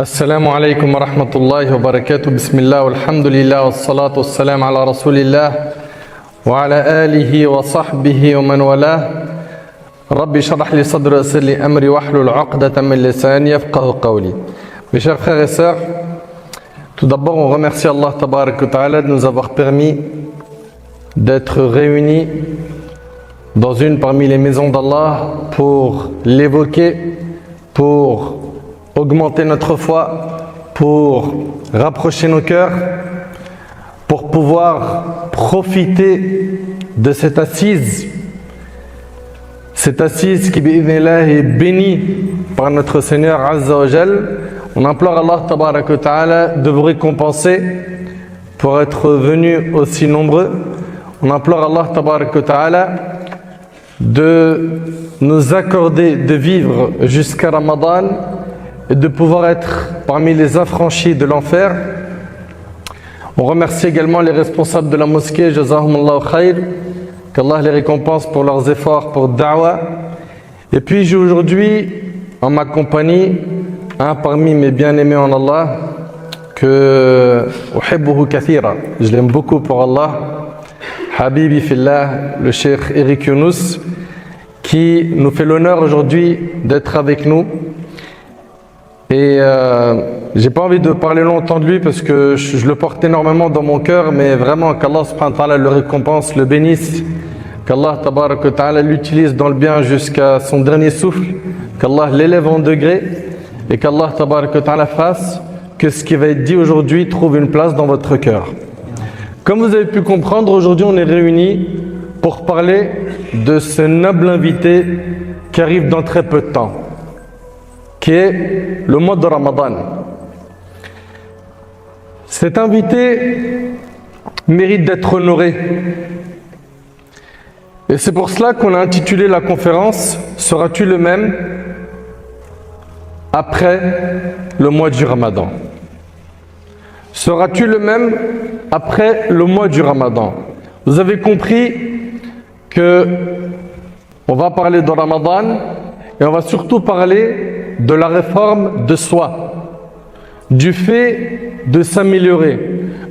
السلام عليكم ورحمة الله وبركاته. بسم الله والحمد لله والصلاة والسلام على رسول الله وعلى آله وصحبه ومن والاه. ربي اشرح لي صدري ويسر لي أمري واحلل عقدة من لساني يفقهوا قولي. Mes chers frères et sœurs, tout d'abord on remercie Allah Tabarak wa Ta'ala de nous avoir permis d'être réunis dans une parmi les maisons d'Allah pour l'évoquer, pour augmenter notre foi, pour rapprocher nos cœurs, pour pouvoir profiter de cette assise qui bi'idhnillah est bénie par notre Seigneur Azza wa Jal. On implore Allah Tabarak wa Ta'ala de vous récompenser pour être venus aussi nombreux. On implore Allah Tabarak wa Ta'ala de nous accorder de vivre jusqu'à Ramadan et de pouvoir être parmi les affranchis de l'enfer. On remercie également les responsables de la mosquée, Jazahumullahu khair, qu'Allah les récompense pour leurs efforts pour Da'wa. Et puis j'ai aujourd'hui en ma compagnie un parmi mes bien-aimés en Allah que uhibbuhu kathira, je l'aime beaucoup pour Allah, Habibi Fillah, le Cheikh Eric Younous, qui nous fait l'honneur aujourd'hui d'être avec nous. Et j'ai pas envie de parler longtemps de lui parce que je le porte énormément dans mon cœur, mais vraiment qu'Allah subhanahu wa ta'ala le récompense, le bénisse, qu'Allah tabarak wa ta'ala l'utilise dans le bien jusqu'à son dernier souffle, qu'Allah l'élève en degré et qu'Allah tabarak wa ta'ala fasse que ce qui va être dit aujourd'hui trouve une place dans votre cœur. Comme vous avez pu comprendre, aujourd'hui on est réunis pour parler de ce noble invité qui arrive dans très peu de temps, qui est le mois de Ramadan. Cet invité mérite d'être honoré. Et c'est pour cela qu'on a intitulé la conférence « Seras-tu le même après le mois du Ramadan ?» Seras-tu le même après le mois du Ramadan? Vous avez compris que on va parler de Ramadan et on va surtout parler de la réforme de soi, du fait de s'améliorer,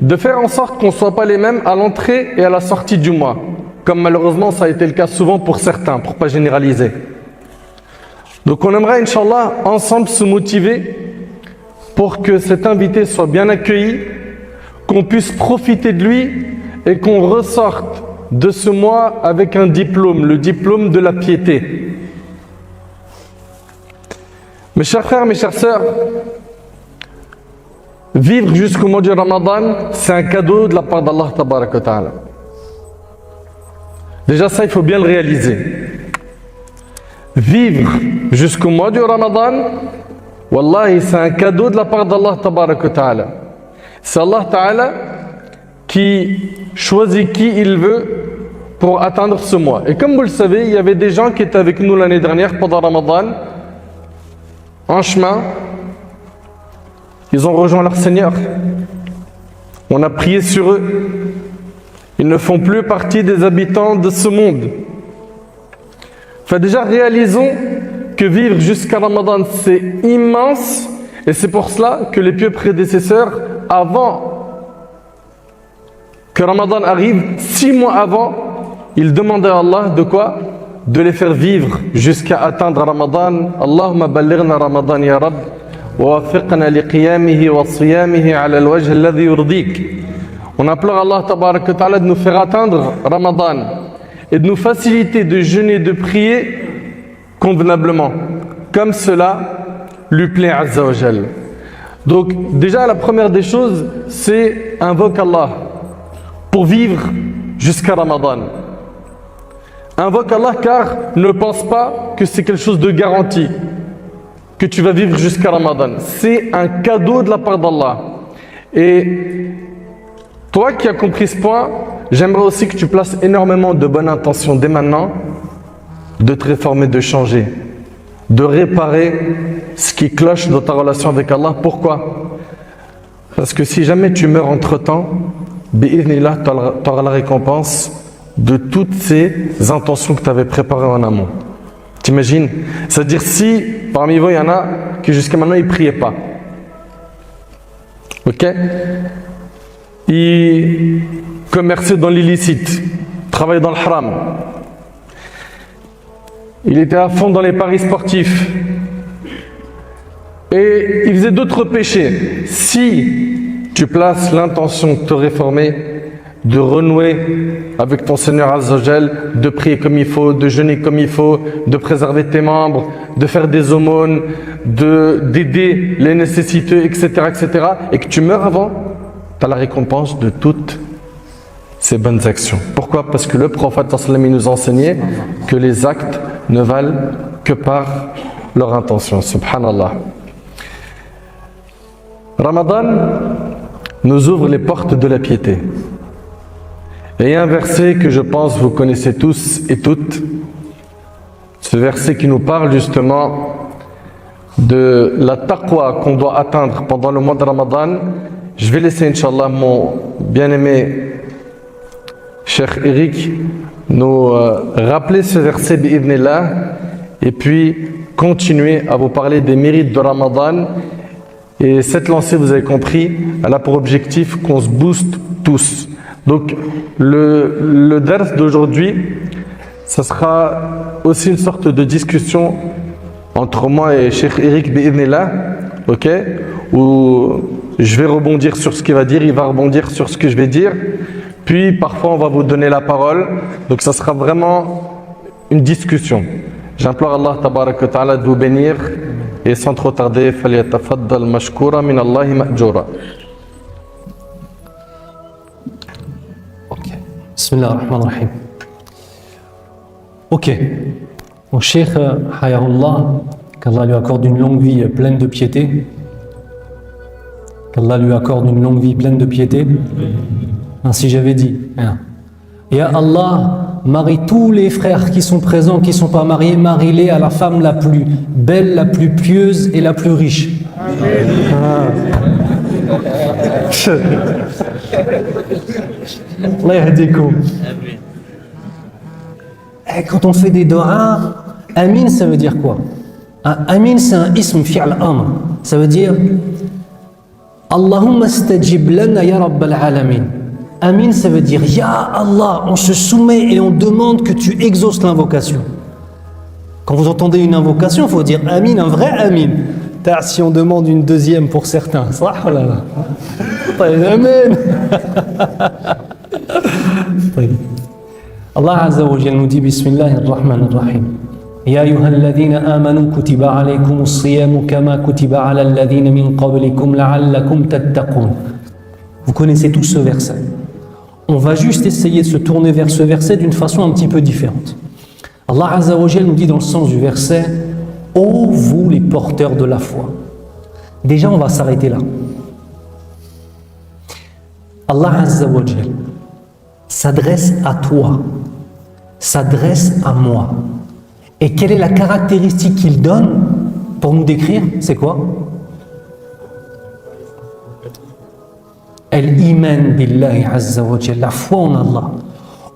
de faire en sorte qu'on ne soit pas les mêmes à l'entrée et à la sortie du mois, comme malheureusement ça a été le cas souvent pour certains, pour ne pas généraliser. Donc on aimerait, Inch'Allah, ensemble se motiver pour que cet invité soit bien accueilli, qu'on puisse profiter de lui et qu'on ressorte de ce mois avec un diplôme, le diplôme de la piété. Mes chers frères, mes chères sœurs, vivre jusqu'au mois du Ramadan, c'est un cadeau de la part d'Allah Tabarak wa Ta'ala. Déjà ça, il faut bien le réaliser. Vivre jusqu'au mois du Ramadan, Wallahi, c'est un cadeau de la part d'Allah Tabarak wa Ta'ala. C'est Allah Ta'ala qui choisit qui il veut pour atteindre ce mois. Et comme vous le savez, il y avait des gens qui étaient avec nous l'année dernière pendant Ramadan, en chemin, ils ont rejoint leur Seigneur. On a prié sur eux. Ils ne font plus partie des habitants de ce monde. Enfin, déjà, réalisons que vivre jusqu'à Ramadan, c'est immense. Et c'est pour cela que les pieux prédécesseurs, avant que Ramadan arrive, 6 mois avant, ils demandaient à Allah de quoi? De les faire vivre jusqu'à atteindre Ramadan. Allahumma ballighna Ramadan ya Rabb wa wafiqna liqiyamihi wa siyamihi ala al-wajh alladhi yurdik. On implore Allah Tabarak wa Ta'ala de nous faire atteindre Ramadan et de nous faciliter de jeûner, de prier convenablement, comme cela lui plaît Azza wa Jal. Donc déjà la première des choses, c'est invoque Allah pour vivre jusqu'à Ramadan. Invoque Allah car ne pense pas que c'est quelque chose de garanti, que tu vas vivre jusqu'à Ramadan. C'est un cadeau de la part d'Allah. Et toi qui as compris ce point, j'aimerais aussi que tu places énormément de bonnes intentions dès maintenant, de te réformer, de changer, de réparer ce qui cloche dans ta relation avec Allah. Pourquoi? Parce que si jamais tu meurs entre-temps, bi'idhnillah, tu auras la récompense de toutes ces intentions que tu avais préparées en amont. T'imagines? C'est-à-dire si parmi vous il y en a qui jusqu'à maintenant ils ne priaient pas, Ok? Il commerçait dans l'illicite, travaillait dans le haram. Il était à fond dans les paris sportifs. Et il faisait d'autres péchés. Si tu places l'intention de te réformer, de renouer avec ton Seigneur Azza wa Jal, de prier comme il faut, de jeûner comme il faut, de préserver tes membres, de faire des aumônes, d'aider les nécessiteux, etc., et que tu meurs avant, tu as la récompense de toutes ces bonnes actions. Pourquoi? Parce que le prophète sallallahu alayhi wa sallam nous enseignait que les actes ne valent que par leur intention. Subhanallah. Ramadan nous ouvre les portes de la piété. Et il y a un verset que je pense vous connaissez tous et toutes. Ce verset qui nous parle justement de la taqwa qu'on doit atteindre pendant le mois de Ramadan. Je vais laisser, Inch'Allah, mon bien-aimé Cheikh Eric nous rappeler ce verset bi'idhnillah et puis continuer à vous parler des mérites de Ramadan. Et cette lancée, vous avez compris, elle a pour objectif qu'on se booste tous. Donc le dars d'aujourd'hui, ça sera aussi une sorte de discussion entre moi et Cheikh Eric bi'idhnillah, ok, où je vais rebondir sur ce qu'il va dire, il va rebondir sur ce que je vais dire, puis parfois on va vous donner la parole, donc ça sera vraiment une discussion. J'implore Allah tabarak wa ta'ala de vous bénir et sans trop tarder, falyatafaddal mashkoura min Allahi ma'joura. Ok, bismillah ar-Rahman ar-Rahim. Ok, mon Cheikh Hayahullah, qu'Allah lui accorde une longue vie pleine de piété. Qu'Allah lui accorde une longue vie pleine de piété. Ainsi j'avais dit. Ya Allah, marie tous les frères qui sont présents, qui ne sont pas mariés, marie-les à la femme la plus belle, la plus pieuse et la plus riche. Allah yahdikum. Quand on fait des doigts, Amin, ça veut dire quoi? Amin, c'est un ism fi'al amr. Ça veut dire Allahumma stajib lana ya rabbal alamin. Amin, ça veut dire Ya Allah, on se soumet et on demande que tu exauces l'invocation. Quand vous entendez une invocation, il faut dire Amin, un vrai Amin. Si on demande une deuxième pour certains, Amen. Allah Azza wa Jalla nous dit Bismillahir-Rahmanir-Rahim. Ya ayyuhalladhina amanu kutiba alaykumus siyamu kama kutiba ala alladhina min qablikum la'allakum tattaqun. Vous connaissez tous ce verset. On va juste essayer de se tourner vers ce verset d'une façon un petit peu différente. Allah Azza wa Jalla nous dit dans le sens du verset ô vous les porteurs de la foi. Déjà on va s'arrêter là. Allah Azza wa Jalla s'adresse à toi, s'adresse à moi. Et quelle est la caractéristique qu'il donne pour nous décrire? C'est quoi? Al-Iman billahi Azza wa Jalla, la foi en Allah.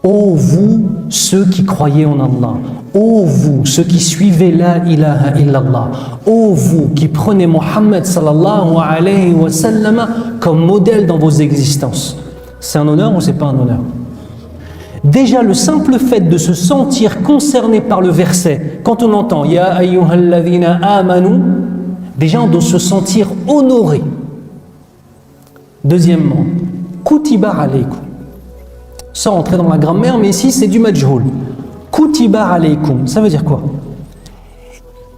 Ô vous, ceux qui croyaient en Allah. Ô vous, ceux qui suivaient la ilaha illallah. Ô vous qui prenez Muhammad sallallahu alayhi wa sallam comme modèle dans vos existences. C'est un honneur ou c'est pas un honneur? Déjà, le simple fait de se sentir concerné par le verset, quand on entend Ya ayyuhalladhina amanu, déjà on doit se sentir honoré. Deuxièmement, kutiba alaykum. Sans rentrer dans la grammaire, mais ici c'est du majhoul. Kutiba alaykum, ça veut dire quoi?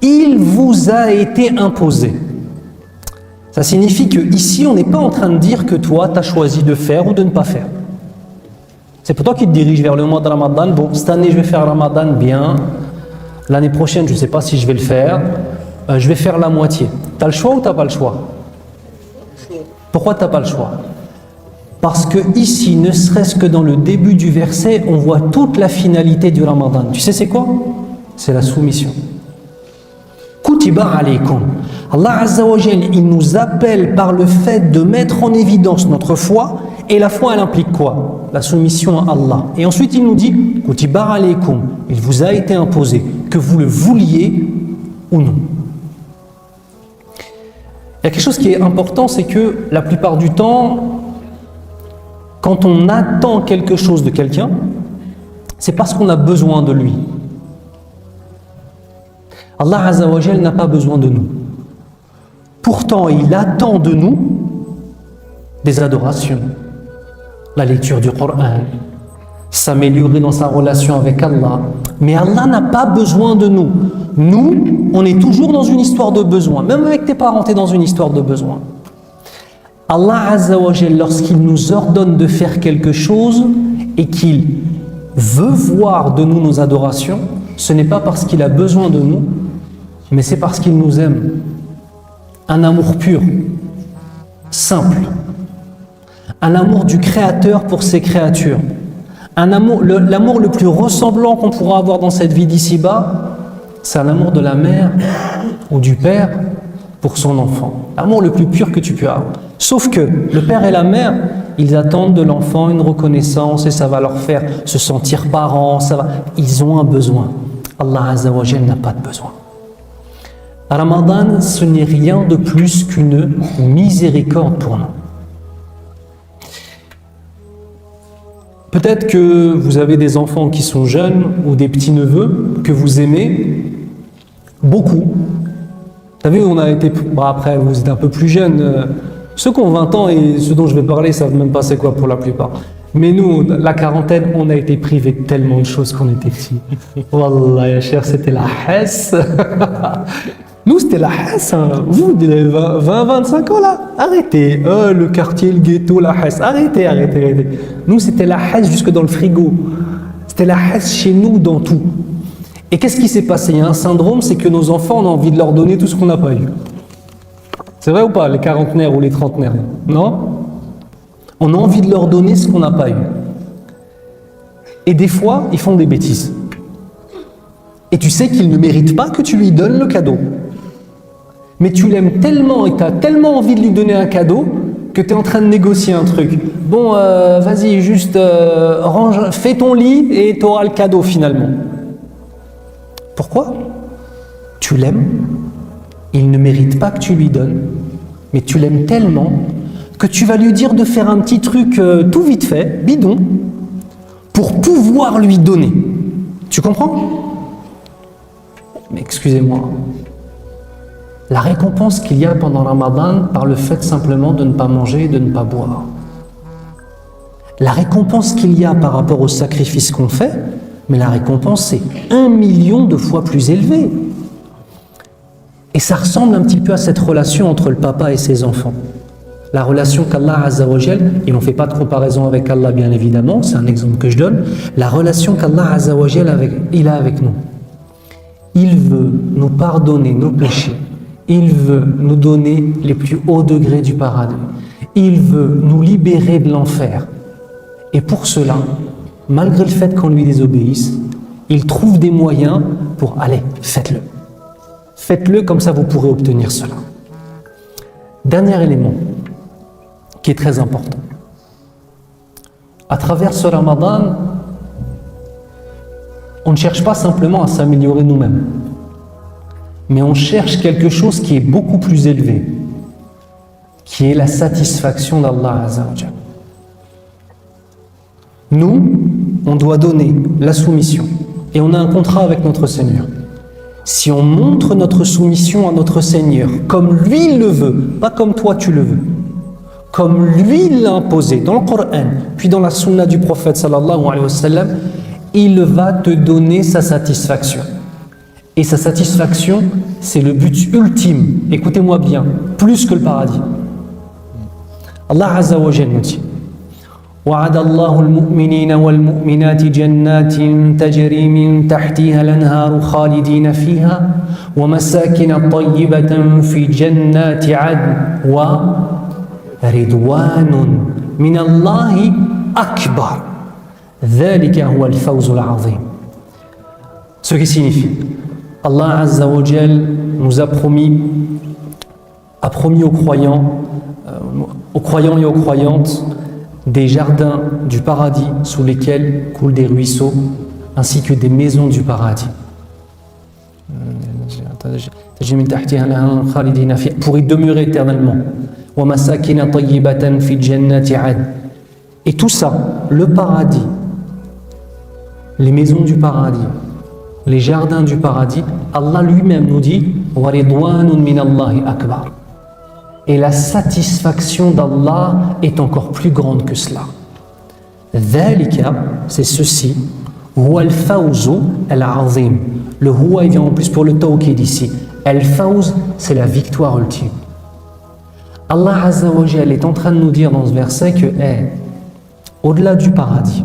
Il vous a été imposé. Ça signifie que ici on n'est pas en train de dire que toi tu as choisi de faire ou de ne pas faire. C'est pour toi qui te dirige vers le mois de Ramadan. Bon, cette année je vais faire Ramadan bien. L'année prochaine je ne sais pas si je vais le faire. Je vais faire la moitié. Tu as le choix ou tu n'as pas le choix? Pourquoi tu n'as pas le choix? Parce que ici, ne serait-ce que dans le début du verset, on voit toute la finalité du Ramadan. Tu sais c'est quoi? C'est la soumission. Kutiba alaykum. Allah Azza wa Jalla, il nous appelle par le fait de mettre en évidence notre foi. Et la foi, elle implique quoi? La soumission à Allah. Et ensuite, il nous dit Kutiba alaykum. Il vous a été imposé, que vous le vouliez ou non. y a quelque chose qui est important, c'est que la plupart du temps, quand on attend quelque chose de quelqu'un, c'est parce qu'on a besoin de lui. Allah Azza wa Jal n'a pas besoin de nous. Pourtant, il attend de nous des adorations, la lecture du Coran, s'améliorer dans sa relation avec Allah. Mais Allah n'a pas besoin de nous. Nous, on est toujours dans une histoire de besoin. Même avec tes parents, tu es dans une histoire de besoin. Allah Azza wa Jal, lorsqu'il nous ordonne de faire quelque chose et qu'il veut voir de nous nos adorations, ce n'est pas parce qu'il a besoin de nous, mais c'est parce qu'il nous aime. Un amour pur, simple. Un amour du Créateur pour ses créatures. Un amour, l'amour le plus ressemblant qu'on pourra avoir dans cette vie d'ici-bas, c'est un amour de la mère ou du père pour son enfant. L'amour le plus pur que tu peux avoir. Sauf que le père et la mère, ils attendent de l'enfant une reconnaissance et ça va leur faire se sentir parents. Ils ont un besoin. Allah Azza wa Jal n'a pas de besoin. Ramadan, ce n'est rien de plus qu'une miséricorde pour nous. Peut-être que vous avez des enfants qui sont jeunes ou des petits-neveux que vous aimez beaucoup. Vous savez, on a été... Bon, après, vous êtes un peu plus jeunes. Ceux qui ont 20 ans et ceux dont je vais parler ne savent même pas c'est quoi pour la plupart. Mais nous, la quarantaine, on a été privés de tellement de choses qu'on était petits. Wallah, ya cher, c'était la hesse. Nous, c'était la hesse. Hein. Vous, 20-25 ans là, arrêtez. Le quartier, le ghetto, la hesse. Arrêtez. Nous, c'était la hesse jusque dans le frigo. C'était la hesse chez nous dans tout. Et qu'est-ce qui s'est passé? Il y a un syndrome, c'est que nos enfants, on a envie de leur donner tout ce qu'on n'a pas eu. C'est vrai ou pas, les quarantenaires ou les trentenaires? Non? On a envie de leur donner ce qu'on n'a pas eu. Et des fois, ils font des bêtises. Et tu sais qu'ils ne méritent pas que tu lui donnes le cadeau. Mais tu l'aimes tellement et tu as tellement envie de lui donner un cadeau que tu es en train de négocier un truc. Bon, vas-y, juste fais ton lit et tu auras le cadeau finalement. Pourquoi? Tu l'aimes, il ne mérite pas que tu lui donnes, mais tu l'aimes tellement que tu vas lui dire de faire un petit truc tout vite fait, bidon, pour pouvoir lui donner. Tu comprends? Mais excusez-moi, la récompense qu'il y a pendant Ramadan par le fait simplement de ne pas manger et de ne pas boire, la récompense qu'il y a par rapport au sacrifice qu'on fait, mais la récompense c'est 1 million de fois plus élevée. Et ça ressemble un petit peu à cette relation entre le papa et ses enfants. La relation qu'Allah Azza wa Jal, et on ne fait pas de comparaison avec Allah bien évidemment, c'est un exemple que je donne, la relation qu'Allah Azza wa Jal il a avec nous. Il veut nous pardonner nos péchés. Il veut nous donner les plus hauts degrés du paradis. Il veut nous libérer de l'enfer. Et pour cela, malgré le fait qu'on lui désobéisse, il trouve des moyens pour aller, faites-le. Faites-le, comme ça vous pourrez obtenir cela. Dernier élément qui est très important. À travers ce Ramadan, on ne cherche pas simplement à s'améliorer nous-mêmes, mais on cherche quelque chose qui est beaucoup plus élevé, qui est la satisfaction d'Allah Azza wa Jal. Nous, on doit donner la soumission et on a un contrat avec notre Seigneur. Si on montre notre soumission à notre Seigneur comme lui le veut, pas comme toi tu le veux, comme lui l'a imposé dans le Coran, puis dans la sunna du prophète sallallahu alayhi wa sallam, il va te donner sa satisfaction. Et sa satisfaction, c'est le but ultime. Écoutez-moi bien, plus que le paradis. Allah Azza wa Jalla nous dit: وعد الله المؤمنين والمؤمنات جنات تجري من تحتها الأنهار خالدين فيها ومساكن طيبة في جنات عدن ورضوان من الله أكبر ذلك هو الفوز العظيم. Ce qui signifie, Allah Azza wa Jal nous a promis aux croyants et aux croyantes des jardins du paradis sous lesquels coulent des ruisseaux, ainsi que des maisons du paradis. تجري من تحتها الأنهار خالدين فيها, pour y demeurer éternellement. ومساكن طيبة في جنات عدن. Et tout ça, le paradis, les maisons du paradis, les jardins du paradis, Allah lui-même nous dit وَرِضْوَانٌ مِّنَ اللَّهِ أَكْبَرُ. Et la satisfaction d'Allah est encore plus grande que cela. ذَلِكَ, c'est ceci, هُوَ الْفَوْزُ الْعَظِيمُ. Le huwa, il vient en plus pour le tawkid ici. Al-Fawz, c'est la victoire ultime. Allah Azza wa Jalla est en train de nous dire dans ce verset que, au-delà du paradis,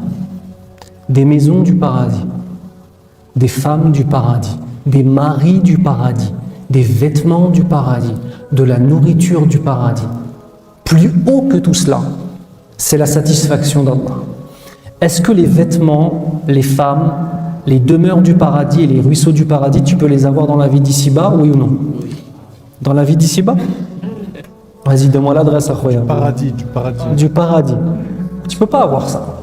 des maisons du paradis, des femmes du paradis, des maris du paradis, des vêtements du paradis, de la nourriture du paradis, plus haut que tout cela, c'est la satisfaction d'Allah. Est-ce que les vêtements, les femmes, les demeures du paradis et les ruisseaux du paradis, tu peux les avoir dans la vie d'ici-bas, oui ou non? Dans la vie d'ici-bas? Vas-y, donne-moi l'adresse, incroyable. Du paradis. Du paradis. Tu peux pas avoir ça.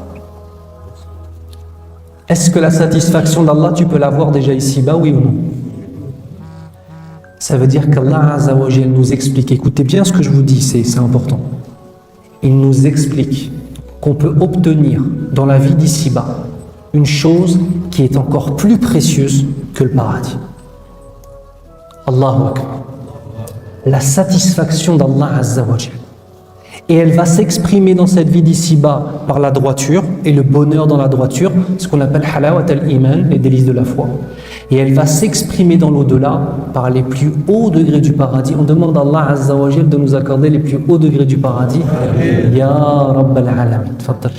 Est-ce que la satisfaction d'Allah, tu peux l'avoir déjà ici-bas, oui ou non? Ça veut dire qu'Allah Azza wa Jalla nous explique, écoutez bien ce que je vous dis, c'est important. Il nous explique qu'on peut obtenir dans la vie d'ici-bas une chose qui est encore plus précieuse que le paradis. Allahu Akbar. La satisfaction d'Allah Azza wa Jalla. Et elle va s'exprimer dans cette vie d'ici-bas par la droiture et le bonheur dans la droiture, ce qu'on appelle halawat al-iman, les délices de la foi. Et elle va s'exprimer dans l'au-delà par les plus hauts degrés du paradis. On demande à Allah Azza wa Jalla de nous accorder les plus hauts degrés du paradis. Ya Rabbal Alamin. Tfaddal.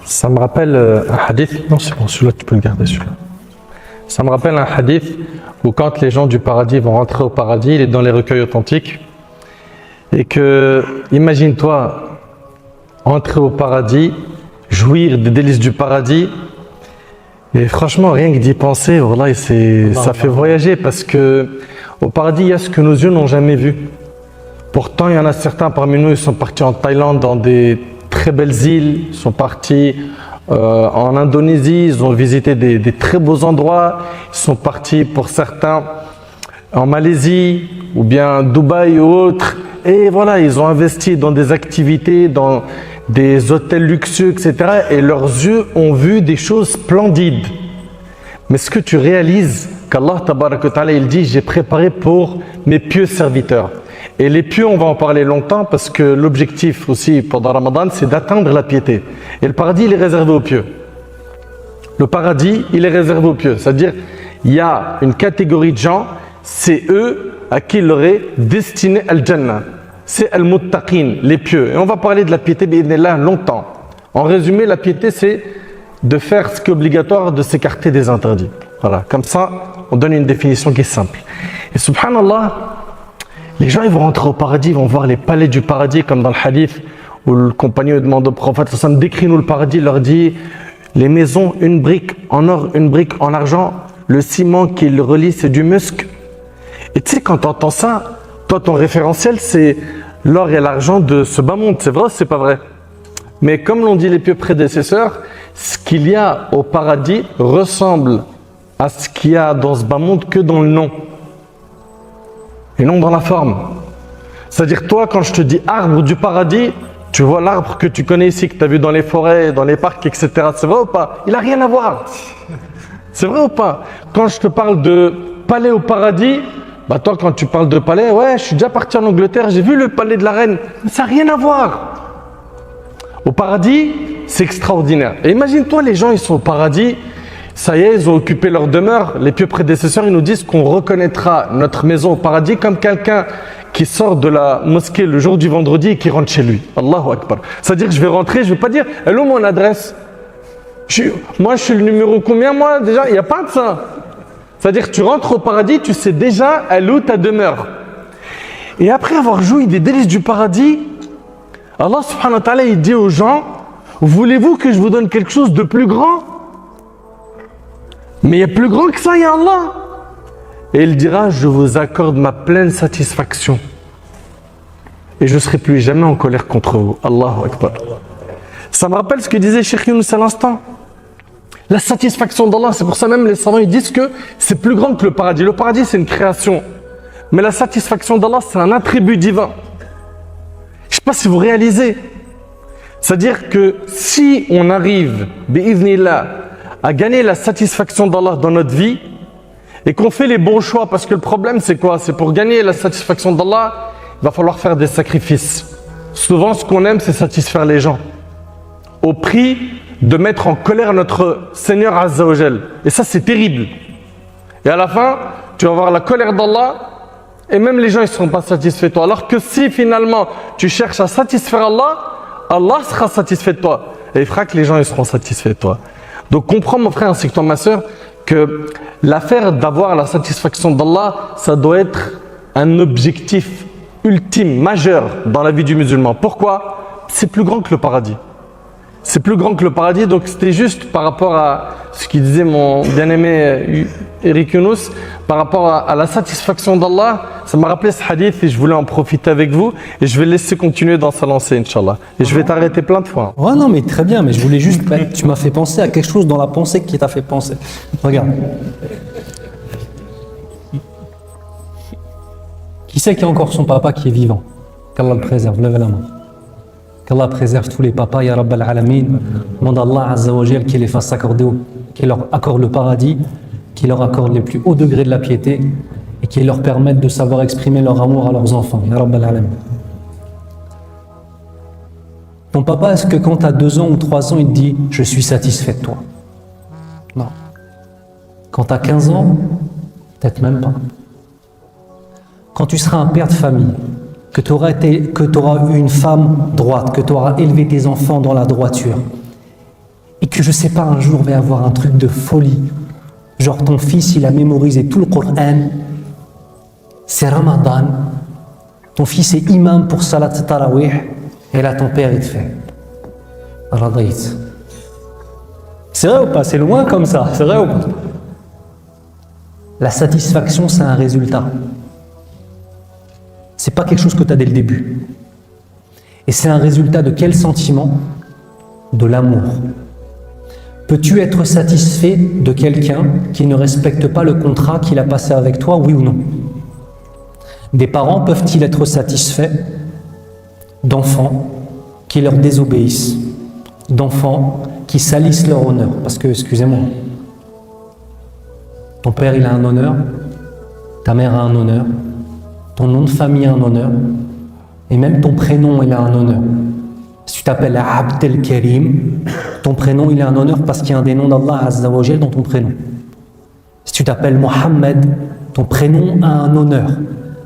Ça me rappelle un hadith. Non, c'est bon, celui-là, tu peux le garder, celui-là. Ça me rappelle un hadith où quand les gens du paradis vont rentrer au paradis, il est dans les recueils authentiques. Et que, imagine-toi, entrer au paradis, jouir des délices du paradis. Et franchement, rien que d'y penser, voilà, ça fait voyager parce que au paradis, il y a ce que nos yeux n'ont jamais vu. Pourtant, il y en a certains parmi nous, ils sont partis en Thaïlande dans des très belles îles, ils sont partis en Indonésie, ils ont visité des très beaux endroits, ils sont partis pour certains en Malaisie ou bien Dubaï ou autres. Et voilà, ils ont investi dans des activités, dans des hôtels luxueux, etc. Et leurs yeux ont vu des choses splendides. Mais ce que tu réalises, qu'Allah Tabaraka wa Ta'ala, il dit, j'ai préparé pour mes pieux serviteurs. Et les pieux, on va en parler longtemps parce que l'objectif aussi pendant Ramadan, c'est d'atteindre la piété. Et le paradis, il est réservé aux pieux. Le paradis, il est réservé aux pieux. C'est-à-dire, il y a une catégorie de gens, c'est eux à qui il aurait destiné Al-Jannah. C'est Al-Muttaqin, les pieux. Et on va parler de la piété, là longtemps. En résumé, la piété, c'est de faire ce qui est obligatoire, de s'écarter des interdits. Voilà, comme ça, on donne une définition qui est simple. Et subhanallah, les gens ils vont rentrer au paradis, ils vont voir les palais du paradis, comme dans le hadith où le compagnon demande au prophète, décris-nous le paradis, il leur dit les maisons, une brique en or, une brique en argent, le ciment qui le relie, c'est du musc. Et tu sais, quand tu entends ça, toi ton référentiel c'est l'or et l'argent de ce bas monde, c'est vrai ou c'est pas vrai? Mais comme l'ont dit les pieux prédécesseurs, ce qu'il y a au paradis ressemble à ce qu'il y a dans ce bas monde que dans le nom. Et non dans la forme. C'est-à-dire toi, quand je te dis arbre du paradis, tu vois l'arbre que tu connais ici, que tu as vu dans les forêts, dans les parcs, etc. C'est vrai ou pas? Il n'a rien à voir. C'est vrai ou pas? Quand je te parle de palais au paradis, bah toi quand tu parles de palais, ouais, je suis déjà parti en Angleterre, j'ai vu le palais de la reine. Mais ça n'a rien à voir. Au paradis, c'est extraordinaire. Et imagine-toi, les gens, ils sont au paradis, ça y est, ils ont occupé leur demeure. Les pieux prédécesseurs, ils nous disent qu'on reconnaîtra notre maison au paradis comme quelqu'un qui sort de la mosquée le jour du vendredi et qui rentre chez lui. Allahu Akbar. C'est-à-dire que je vais rentrer, je ne vais pas dire « Hello, mon adresse ». Moi, je suis le numéro combien, moi, déjà? Il n'y a pas de ça. C'est-à-dire que tu rentres au paradis, tu sais déjà où ta demeure. Et après avoir joui des délices du paradis, Allah subhanahu wa ta'ala, il dit aux gens « Voulez-vous que je vous donne quelque chose de plus grand ?» Mais il y a plus grand que ça, il y a Allah. Et il dira, je vous accorde ma pleine satisfaction. Et je ne serai plus jamais en colère contre vous. Allahu Akbar. Ça me rappelle ce que disait Cheikh Younous à l'instant. La satisfaction d'Allah, c'est pour ça même les savants ils disent que c'est plus grand que le paradis. Le paradis, c'est une création. Mais la satisfaction d'Allah, c'est un attribut divin. Je ne sais pas si vous réalisez. C'est-à-dire que si on arrive, bi'idhnillah, à gagner la satisfaction d'Allah dans notre vie, et qu'on fait les bons choix, parce que le problème c'est quoi? C'est pour gagner la satisfaction d'Allah, il va falloir faire des sacrifices. Souvent, ce qu'on aime, c'est satisfaire les gens, au prix de mettre en colère notre Seigneur Azza wa Jal. Et ça, c'est terrible. Et à la fin, tu vas avoir la colère d'Allah, et même les gens, ils ne seront pas satisfaits de toi. Alors que si finalement, tu cherches à satisfaire Allah, Allah sera satisfait de toi. Et il fera que les gens, ils seront satisfaits de toi. Donc comprends, mon frère ainsi que toi, ma soeur, que l'affaire d'avoir la satisfaction d'Allah, ça doit être un objectif ultime, majeur dans la vie du musulman. Pourquoi? C'est plus grand que le paradis. C'est plus grand que le paradis, donc c'était juste par rapport à ce qu'il disait mon bien-aimé Eric Younous, par rapport à la satisfaction d'Allah. Ça m'a rappelé ce hadith et je voulais en profiter avec vous et je vais laisser continuer dans sa lancée, Inch'Allah. Et je vais t'arrêter plein de fois. Ouais, non, mais très bien, mais je voulais juste. Tu m'as fait penser à quelque chose dans la pensée qui t'a fait penser. Regarde. Qui c'est qui a encore son papa qui est vivant? Qu'Allah le préserve, levez la main. Qu'Allah préserve tous les papas, ya Rabbal Alamin. Demande à Allah Azza wa Jal qu'il les fasse accorder, qu'il leur accorde le paradis, qu'il leur accorde les plus hauts degrés de la piété et qu'il leur permette de savoir exprimer leur amour à leurs enfants, ya Rabbal Alamin. Ton papa, est-ce que quand tu as 2 ans ou 3 ans, il te dit « Je suis satisfait de toi » ? Non. Quand tu as 15 ans, peut-être même pas. Quand tu seras un père de famille, que tu auras eu une femme droite, que tu auras élevé tes enfants dans la droiture, et que je sais pas, un jour va y avoir un truc de folie, genre ton fils il a mémorisé tout le Coran, c'est Ramadan, ton fils est imam pour Salat Tarawih, et là ton père il te fait Radait. C'est vrai ou pas? C'est loin comme ça, c'est vrai ou pas? La satisfaction c'est un résultat. C'est pas quelque chose que tu as dès le début. Et c'est un résultat de quel sentiment? De l'amour. Peux-tu être satisfait de quelqu'un qui ne respecte pas le contrat qu'il a passé avec toi, oui ou non? Des parents peuvent-ils être satisfaits d'enfants qui leur désobéissent, d'enfants qui salissent leur honneur? Parce que, excusez-moi, ton père il a un honneur, ta mère a un honneur, ton nom de famille a un honneur, et même ton prénom il a un honneur. Si tu t'appelles Abdel Karim, ton prénom il a un honneur parce qu'il y a un des noms d'Allah Azza wa Jal dans ton prénom. Si tu t'appelles Mohammed, ton prénom a un honneur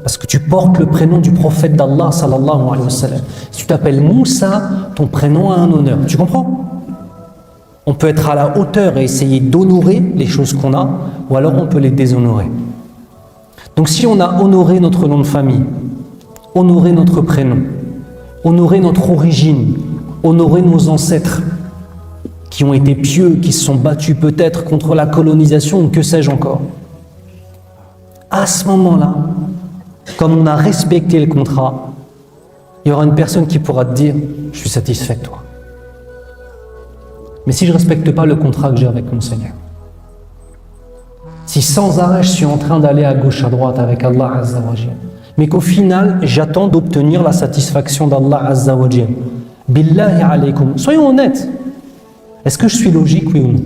parce que tu portes le prénom du prophète d'Allah sallallahu alayhi wa sallam. Si tu t'appelles Moussa, ton prénom a un honneur. Tu comprends? On peut être à la hauteur et essayer d'honorer les choses qu'on a, ou alors on peut les déshonorer. Donc si on a honoré notre nom de famille, honoré notre prénom, honoré notre origine, honoré nos ancêtres qui ont été pieux, qui se sont battus peut-être contre la colonisation ou que sais-je encore, à ce moment-là, comme on a respecté le contrat, il y aura une personne qui pourra te dire « Je suis satisfait de toi ». Mais si je ne respecte pas le contrat que j'ai avec mon Seigneur, si sans arrêt je suis en train d'aller à gauche, à droite avec Allah Azza wa Jal, mais qu'au final j'attends d'obtenir la satisfaction d'Allah Azza wa Jal, billahi alaykum, soyons honnêtes, est-ce que je suis logique, oui ou non?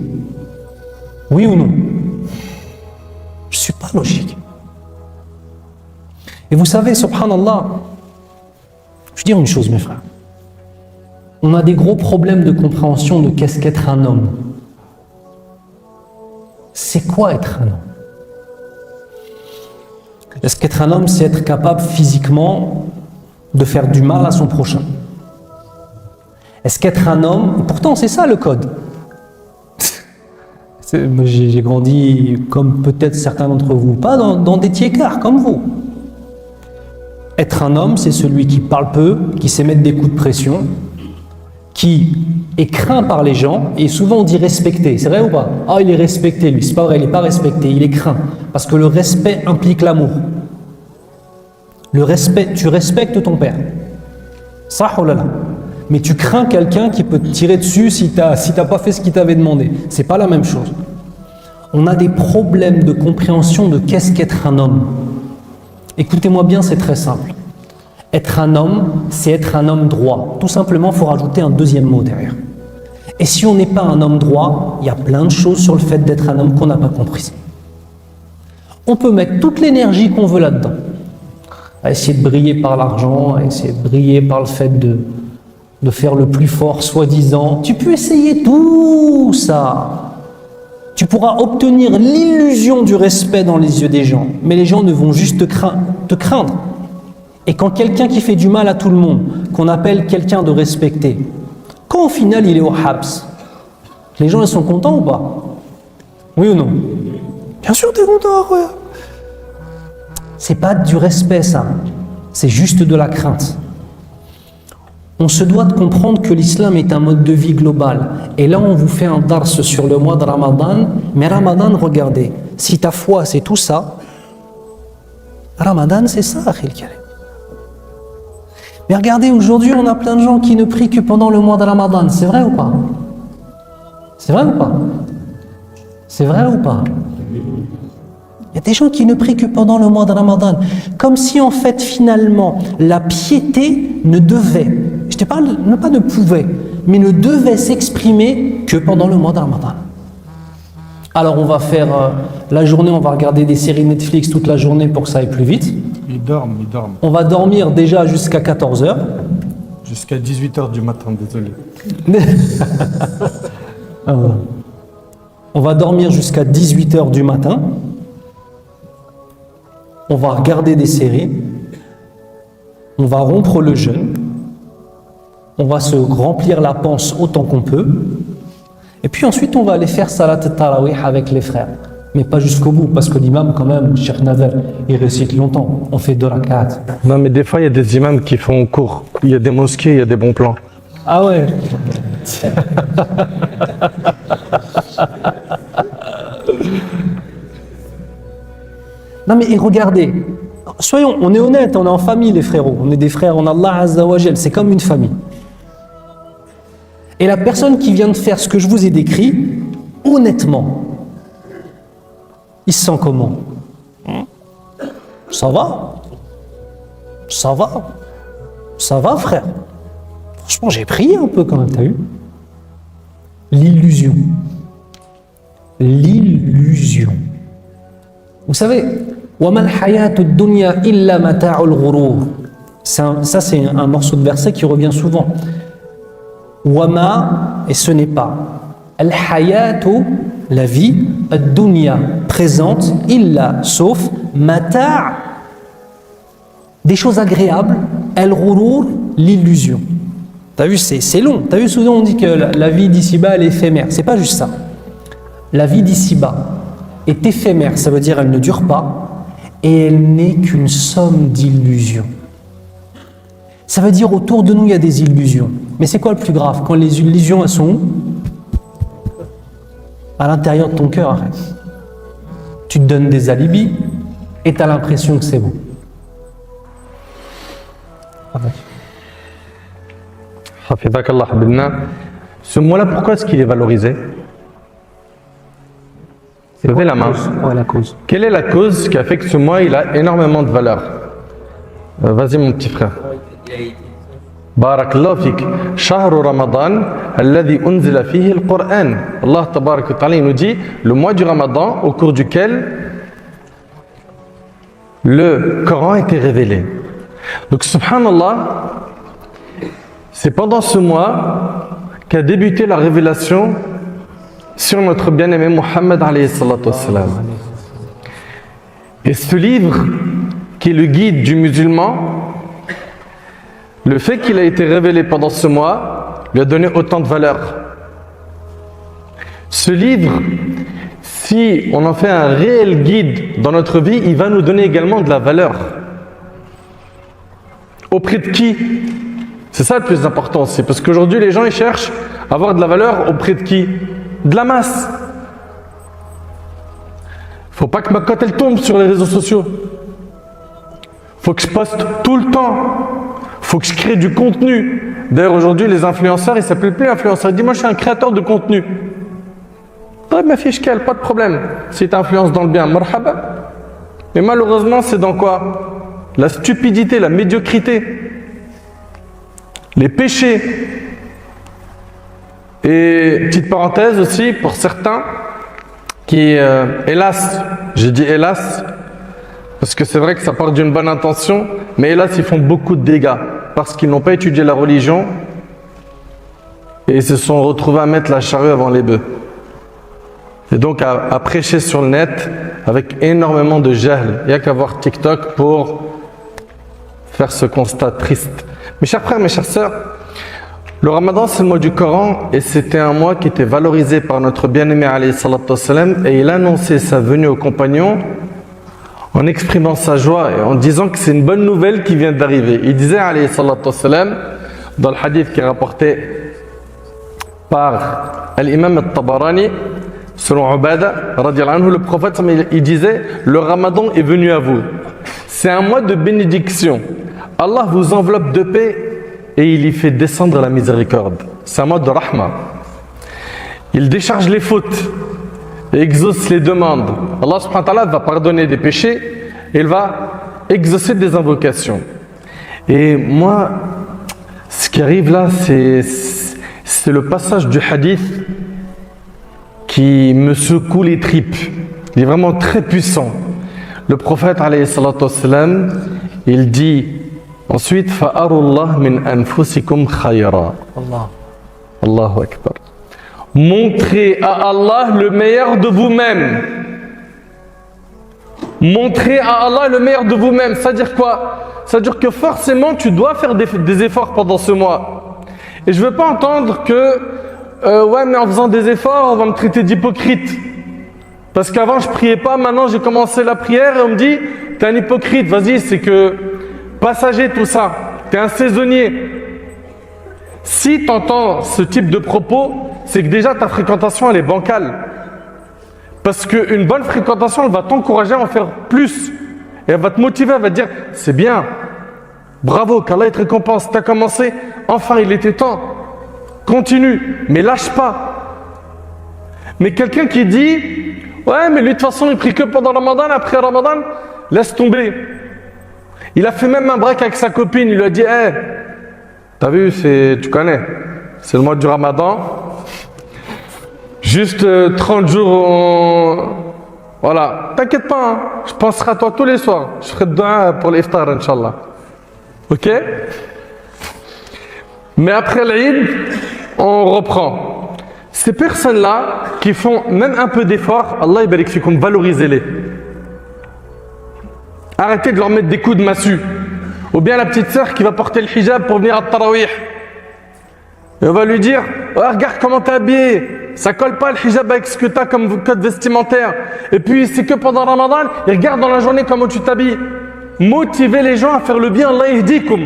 Oui ou non? Je ne suis pas logique. Et vous savez, subhanallah, je dis une chose mes frères, on a des gros problèmes de compréhension de qu'est-ce qu'être un homme. C'est quoi être un homme? Est-ce qu'être un homme, c'est être capable physiquement de faire du mal à son prochain? Est-ce qu'être un homme, pourtant c'est ça le code. J'ai grandi comme peut-être certains d'entre vous, pas dans des tiécards comme vous. Être un homme, c'est celui qui parle peu, qui sait mettre des coups de pression, qui est craint par les gens, et souvent on dit respecté, c'est vrai ou pas? Ah, il est respecté lui, c'est pas vrai, il n'est pas respecté, il est craint, parce que le respect implique l'amour. Le respect, tu respectes ton père, ça, oh là là, mais tu crains quelqu'un qui peut te tirer dessus si t'as pas fait ce qu'il t'avait demandé, c'est pas la même chose. On a des problèmes de compréhension de qu'est-ce qu'être un homme. Écoutez-moi bien, c'est très simple. Être un homme, c'est être un homme droit. Tout simplement, il faut rajouter un deuxième mot derrière. Et si on n'est pas un homme droit, il y a plein de choses sur le fait d'être un homme qu'on n'a pas comprises. On peut mettre toute l'énergie qu'on veut là-dedans. À essayer de briller par l'argent, à essayer de briller par le fait de faire le plus fort, soi-disant. Tu peux essayer tout ça. Tu pourras obtenir l'illusion du respect dans les yeux des gens. Mais les gens ne vont juste te craindre. Et quand quelqu'un qui fait du mal à tout le monde, qu'on appelle quelqu'un de respecté, quand au final il est au habs, les gens ils sont contents ou pas? Oui ou non? Bien sûr t'es content, ouais. C'est pas du respect ça, c'est juste de la crainte. On se doit de comprendre que l'islam est un mode de vie global. Et là on vous fait un dars sur le mois de Ramadan, mais Ramadan, regardez, si ta foi c'est tout ça, Ramadan c'est ça, Akhil Karim. Mais regardez, aujourd'hui, on a plein de gens qui ne prient que pendant le mois de Ramadan. C'est vrai ou pas? C'est vrai ou pas? C'est vrai ou pas? Il y a des gens qui ne prient que pendant le mois de Ramadan. Comme si, en fait, finalement, la piété ne devait, je te parle, non pas ne pouvait, mais ne devait s'exprimer que pendant le mois de Ramadan. Alors, on va faire la journée, on va regarder des séries Netflix toute la journée pour que ça aille plus vite. Ils dorment. On va dormir déjà jusqu'à 14h. Jusqu'à 18h du matin, désolé. On va dormir jusqu'à 18h du matin. On va regarder des séries. On va rompre le jeûne. On va se remplir la panse autant qu'on peut. Et puis ensuite, on va aller faire salat tarawih avec les frères. Mais pas jusqu'au bout, parce que l'imam, quand même, Cheikh Nader, il récite longtemps. On fait 2 rak'at. Non, mais des fois, il y a des imams qui font court. Il y a des mosquées, il y a des bons plans. Ah ouais. Non mais et regardez, soyons, on est honnête, on est en famille les frérots. On est des frères en Allah Azza wa Jal, c'est comme une famille. Et la personne qui vient de faire ce que je vous ai décrit, honnêtement, il se sent comment? Ça va? Ça va? Ça va, frère? Franchement, j'ai prié un peu quand même, t'as vu? L'illusion. L'illusion. Vous savez, وَمَا الْحَيَاةُ الدُّنْيَا إِلَّا مَتَاعُ الْغُرُورِ. Ça, c'est un morceau de verset qui revient souvent. Wama, et ce n'est pas. Al-hayatu, la vie, ad-dunya, présente, illa, sauf, mata', des choses agréables, al-ghurur, l'illusion. T'as vu, c'est long. T'as vu, souvent on dit que la vie d'ici-bas, elle est éphémère. C'est pas juste ça. La vie d'ici-bas est éphémère, ça veut dire elle ne dure pas, et elle n'est qu'une somme d'illusions. Ça veut dire autour de nous, il y a des illusions. Mais c'est quoi le plus grave? Quand les illusions, elles sont où? À l'intérieur de ton cœur. Arrête. Tu te donnes des alibis et tu as l'impression que c'est bon. Hafidhakallah Habibna. Ce mot-là, pourquoi est-ce qu'il est valorisé? Levez la main. Ouais, la cause. Quelle est la cause qui a fait que ce mois, il a énormément de valeur? Vas-y mon petit frère. Barakallahu fik. Shahru Ramadan, alladhi unzila fihi al-Qur'an. Allah tabarak wa ta'ala, il nous dit le mois du Ramadan au cours duquel le Coran a été révélé. Donc subhanallah, c'est pendant ce mois qu'a débuté la révélation sur notre bien-aimé Muhammad alayhi salatu wassalam. Et ce livre, qui est le guide du musulman, le fait qu'il a été révélé pendant ce mois lui a donné autant de valeur. Ce livre, si on en fait un réel guide dans notre vie, il va nous donner également de la valeur. Auprès de qui? C'est ça le plus important aussi, parce qu'aujourd'hui les gens ils cherchent à avoir de la valeur auprès de qui? De la masse. Faut pas que ma cote elle tombe sur les réseaux sociaux. Faut que je poste tout le temps. Faut que je crée du contenu. D'ailleurs aujourd'hui les influenceurs ils s'appellent plus influenceurs. Ils disent moi je suis un créateur de contenu. Ouais, ma fiche pas de problème. Si tu influences dans le bien, marhaba. Mais malheureusement c'est dans quoi? la stupidité, la médiocrité, les péchés. Et petite parenthèse aussi pour certains qui, hélas, j'ai dit hélas, parce que c'est vrai que ça part d'une bonne intention, mais hélas ils font beaucoup de dégâts parce qu'ils n'ont pas étudié la religion et ils se sont retrouvés à mettre la charrue avant les bœufs. Et donc à prêcher sur le net avec énormément de jahl. Il n'y a qu'à voir TikTok pour faire ce constat triste. Mes chers frères, mes chères sœurs, le Ramadan c'est le mois du Coran et c'était un mois qui était valorisé par notre bien-aimé alayhi salatu wassalam, et il annonçait sa venue aux compagnons en exprimant sa joie et en disant que c'est une bonne nouvelle qui vient d'arriver. Il disait alayhi salatu wassalam, dans le hadith qui est rapporté par l'imam al-Tabarani, selon Ubada, radiallahu anhu, le prophète, il disait, le Ramadan est venu à vous. C'est un mois de bénédiction. Allah vous enveloppe de paix et il y fait descendre la miséricorde. C'est un mois de rahma. Il décharge les fautes et exauce les demandes. Allah subhanahu wa ta'ala va pardonner des péchés et il va exaucer des invocations. Et moi, ce qui arrive là, c'est le passage du hadith qui me secoue les tripes. Il est vraiment très puissant. Le prophète alayhi salatu wassalam, il dit ensuite fa'arullah min anfusikum khayra. Allahu akbar. Montrez à Allah le meilleur de vous-même. Montrez à Allah le meilleur de vous-même. C'est-à-dire quoi? C'est-à-dire que forcément tu dois faire des efforts pendant ce mois. Et je ne veux pas entendre que ouais, mais en faisant des efforts, on va me traiter d'hypocrite. Parce qu'avant, je priais pas, maintenant j'ai commencé la prière et on me dit, t'es un hypocrite, vas-y, c'est que passager tout ça, t'es un saisonnier. Si tu entends ce type de propos, c'est que déjà ta fréquentation elle est bancale. Parce qu'une bonne fréquentation, elle va t'encourager à en faire plus. Et elle va te motiver, elle va te dire, c'est bien, bravo, qu'Allah te récompense, t'as commencé, enfin il était temps. Continue, mais lâche pas. Mais quelqu'un qui dit, ouais, mais lui de toute façon il prie que pendant Ramadan, après Ramadan, laisse tomber. Il a fait même un break avec sa copine, il lui a dit, hey, t'as vu, tu connais, c'est le mois du Ramadan. Juste 30 jours, voilà, t'inquiète pas, hein, je penserai à toi tous les soirs. Je ferai de dua pour l'iftar, Inch'Allah. Ok? Mais après l'Eid, on reprend. Ces personnes-là qui font même un peu d'effort, Allah barik fikoum, valorisez-les. Arrêtez de leur mettre des coups de massue. Ou bien la petite sœur qui va porter le hijab pour venir à Tarawih. Et on va lui dire, oh, regarde comment t'es habillé. Ça colle pas le hijab avec ce que t'as comme code vestimentaire. Et puis c'est que pendant Ramadan, et regarde dans la journée comment tu t'habilles. Motivez les gens à faire le bien, Allah yahdikum.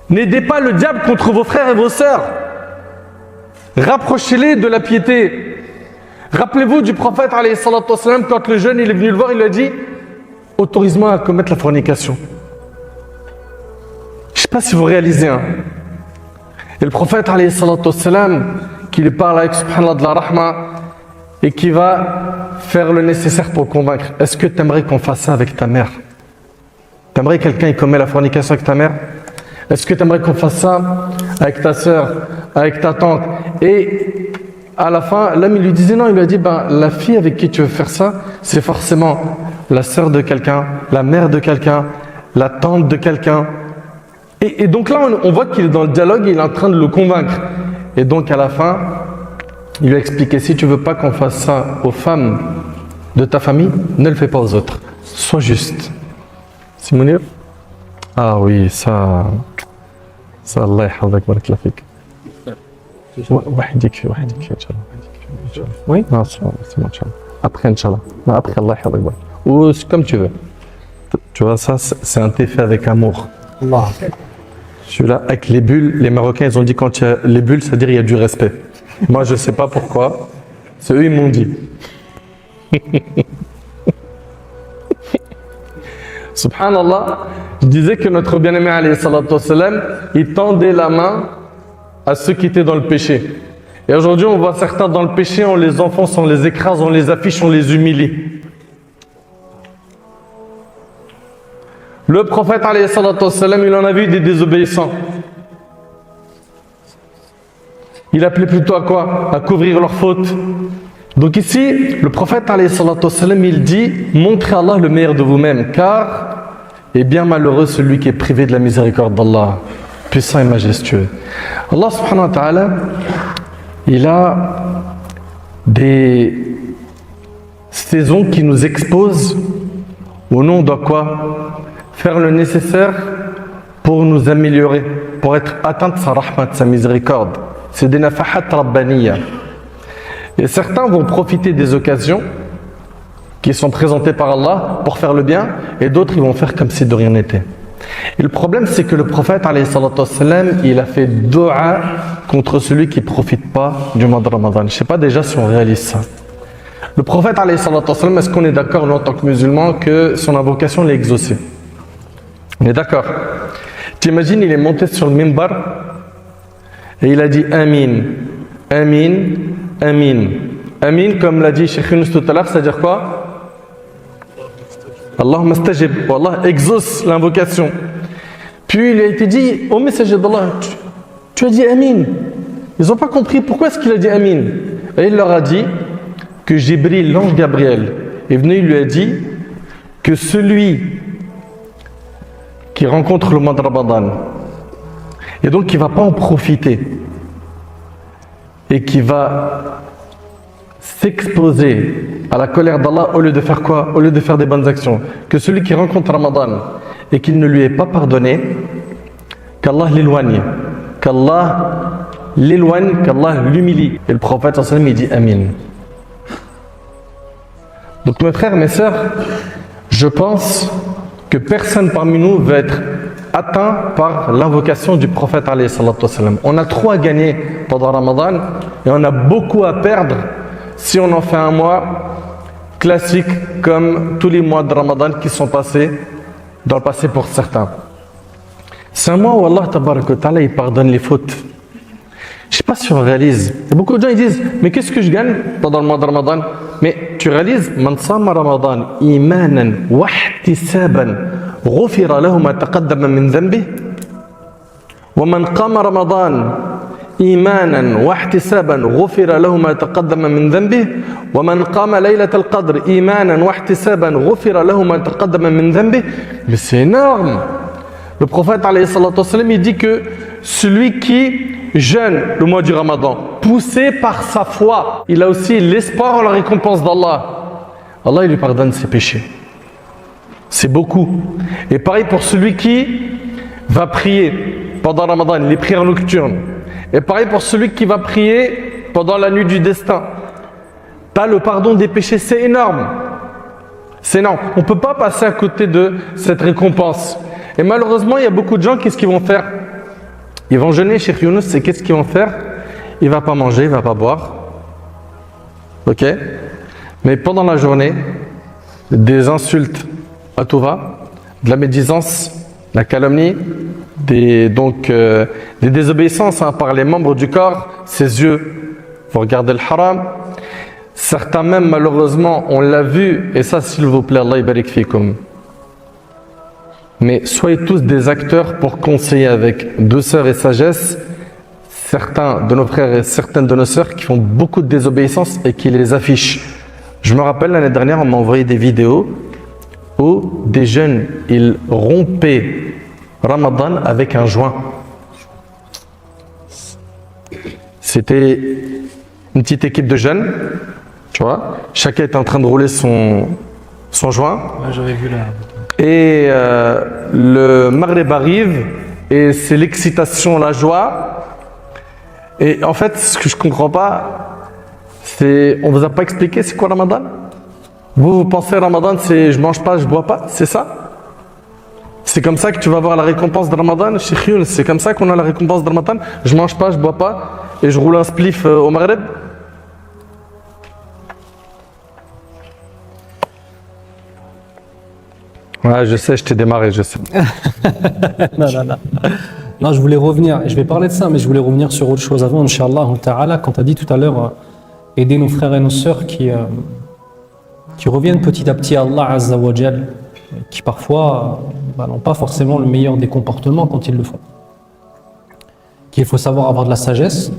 N'aidez pas le diable contre vos frères et vos sœurs. Rapprochez-les de la piété. Rappelez-vous du prophète alayhi salatu wassalam, quand le jeune il est venu le voir, il lui a dit, autorise-moi à commettre la fornication. Je ne sais pas si vous réalisez. Hein. Et le prophète alayhi salatu wassalam, qui lui parle avec subhanallah de la rahma et qui va faire le nécessaire pour convaincre. Est-ce que tu aimerais qu'on fasse ça avec ta mère? Tu aimerais quelqu'un qui commet la fornication avec ta mère? Est-ce que tu aimerais qu'on fasse ça avec ta sœur, avec ta tante? Et à la fin, l'homme il lui disait non, il lui a dit ben, la fille avec qui tu veux faire ça, c'est forcément la sœur de quelqu'un, la mère de quelqu'un, la tante de quelqu'un. Et donc là, on voit qu'il est dans le dialogue, il est en train de le convaincre. Et donc à la fin, il lui a expliqué, si tu veux pas qu'on fasse ça aux femmes de ta famille, ne le fais pas aux autres. Sois juste. Simounir? Ah oui, ça, Allah yahfazak, barak la fik. وحدك إن شاء الله. Oui? Non, c'est bon, Inch'Allah. Après, Inch'Allah. Non, après, Allah yahfazak. Ou comme tu veux. Tu vois, ça, c'est un thé fait avec amour. Allah. Celui-là, avec les bulles, les Marocains, ils ont dit quand il y a les bulles, c'est-à-dire il y a du respect. Moi, je ne sais pas pourquoi. C'est eux, ils m'ont dit. Subhanallah, je disais que notre bien-aimé alayhi salatu wassalam, il tendait la main à ceux qui étaient dans le péché. Et aujourd'hui, on voit certains dans le péché, on les enfonce, on les écrase, on les affiche, on les humilie. Le prophète, alayhi salatu wassalam, il en a vu des désobéissants. Il appelait plutôt à quoi? À couvrir leurs fautes. Donc ici, le prophète, alayhi salatu wassalam, il dit, montrez à Allah le meilleur de vous-même, car est bien malheureux celui qui est privé de la miséricorde d'Allah, puissant et majestueux. Allah subhanahu wa ta'ala, il a des saisons qui nous exposent où nous on doit quoi? Faire le nécessaire pour nous améliorer, pour être atteint de sa rahmat, de sa miséricorde. C'est des nafahat rabbaniya. Et certains vont profiter des occasions qui sont présentées par Allah pour faire le bien, et d'autres ils vont faire comme si de rien n'était. Et le problème, c'est que le prophète, alayhi salatu wassalam, il a fait dua contre celui qui ne profite pas du mois de Ramadan. Je ne sais pas déjà si on réalise ça. Le prophète, alayhi salatu wassalam, est-ce qu'on est d'accord, nous, en tant que musulmans, que son invocation l'est exaucée? On est d'accord. T'imagines, il est monté sur le mimbar et il a dit Amin, Amin, Amin. Amin, comme l'a dit Cheikh Yunus tout à l'heure, c'est-à-dire quoi? Allahumma stajib, Allah exauce l'invocation. Puis il a été dit, ô messager d'Allah, tu as dit Amin. Ils n'ont pas compris pourquoi est-ce qu'il a dit Amin. Et il leur a dit que Jibril, l'ange Gabriel, est venu, il lui a dit que celui qui rencontre le mois de Ramadan, et donc qui ne va pas en profiter, et qui va s'exposer à la colère d'Allah au lieu de faire quoi? Au lieu de faire des bonnes actions. Que celui qui rencontre Ramadan et qu'il ne lui est pas pardonné, qu'Allah l'éloigne, qu'Allah l'humilie. Et le prophète sallallahu alayhi wa sallam, il dit Amin. Donc mes frères, mes sœurs, je pense que personne parmi nous va être atteint par l'invocation du prophète alayhi salatu wa sallam. On a trop à gagner pendant Ramadan et on a beaucoup à perdre si on en fait un mois classique comme tous les mois de Ramadan qui sont passés dans le passé pour certains. C'est un mois où Allah tabaraka wa ta'ala il pardonne les fautes. Je ne sais pas si on réalise. Il y a beaucoup de gens qui disent mais qu'est-ce que je gagne pendant le mois de Ramadan? Mais tu réalises Man sama Ramadan imanan wa ihtisaban ghufira lahu ma taqaddama min dhanbi wa man qama Ramadan إيمانا واحتسابا غفر له ما تقدم من ذنبه ومن قام ليلة القدر إيمانا واحتسابا غفر له ما تقدم من ذنبه. Mais c'est énorme. Le prophète alayhi salatu wassalam, il dit que celui qui jeûne le mois du Ramadan, poussé par sa foi, il a aussi l'espoir en la récompense d'Allah. Allah il lui pardonne ses péchés. C'est beaucoup. Et pareil pour celui qui va prier pendant Ramadan, les prières nocturnes. Et pareil pour celui qui va prier pendant la nuit du destin. Pas le pardon des péchés, c'est énorme. C'est énorme. On ne peut pas passer à côté de cette récompense. Et malheureusement, il y a beaucoup de gens, qu'est-ce qu'ils vont faire? Ils vont jeûner chez Yunus, c'est qu'est-ce qu'ils vont faire? Il ne va pas manger, il ne va pas boire. Ok? Mais pendant la journée, des insultes à tout va, de la médisance, la calomnie, des désobéissances par les membres du corps, ses yeux vont regarder le haram. Certains même malheureusement on l'a vu, et ça s'il vous plaît Allah yabarik fikum. Mais soyez tous des acteurs pour conseiller avec douceur et sagesse certains de nos frères et certaines de nos sœurs qui font beaucoup de désobéissances et qui les affichent. Je me rappelle l'année dernière on m'a envoyé des vidéos où des jeunes ils rompaient Ramadan avec un joint. C'était une petite équipe de jeunes, tu vois. Chacun était en train de rouler son joint. Ouais, j'avais vu là. Et le Maghreb arrive et c'est l'excitation, la joie. Et en fait, ce que je comprends pas, c'est on vous a pas expliqué c'est quoi Ramadan. Vous pensez Ramadan c'est je mange pas, je bois pas, c'est ça? C'est comme ça que tu vas avoir la récompense de Ramadan, Cheikh Yunus, c'est comme ça qu'on a la récompense de Ramadan. Je mange pas, je bois pas et je roule un spliff au Maghreb. Ouais, je sais, je t'ai démarré, je sais. Non. Non, je voulais revenir, et je vais parler de ça, mais je voulais revenir sur autre chose avant, Inch'Allah ta'ala, quand tu as dit tout à l'heure, aider nos frères et nos sœurs qui reviennent petit à petit à Allah Azza wa Jal, qui parfois n'ont pas forcément le meilleur des comportements quand ils le font. Qu'il faut savoir avoir de la sagesse,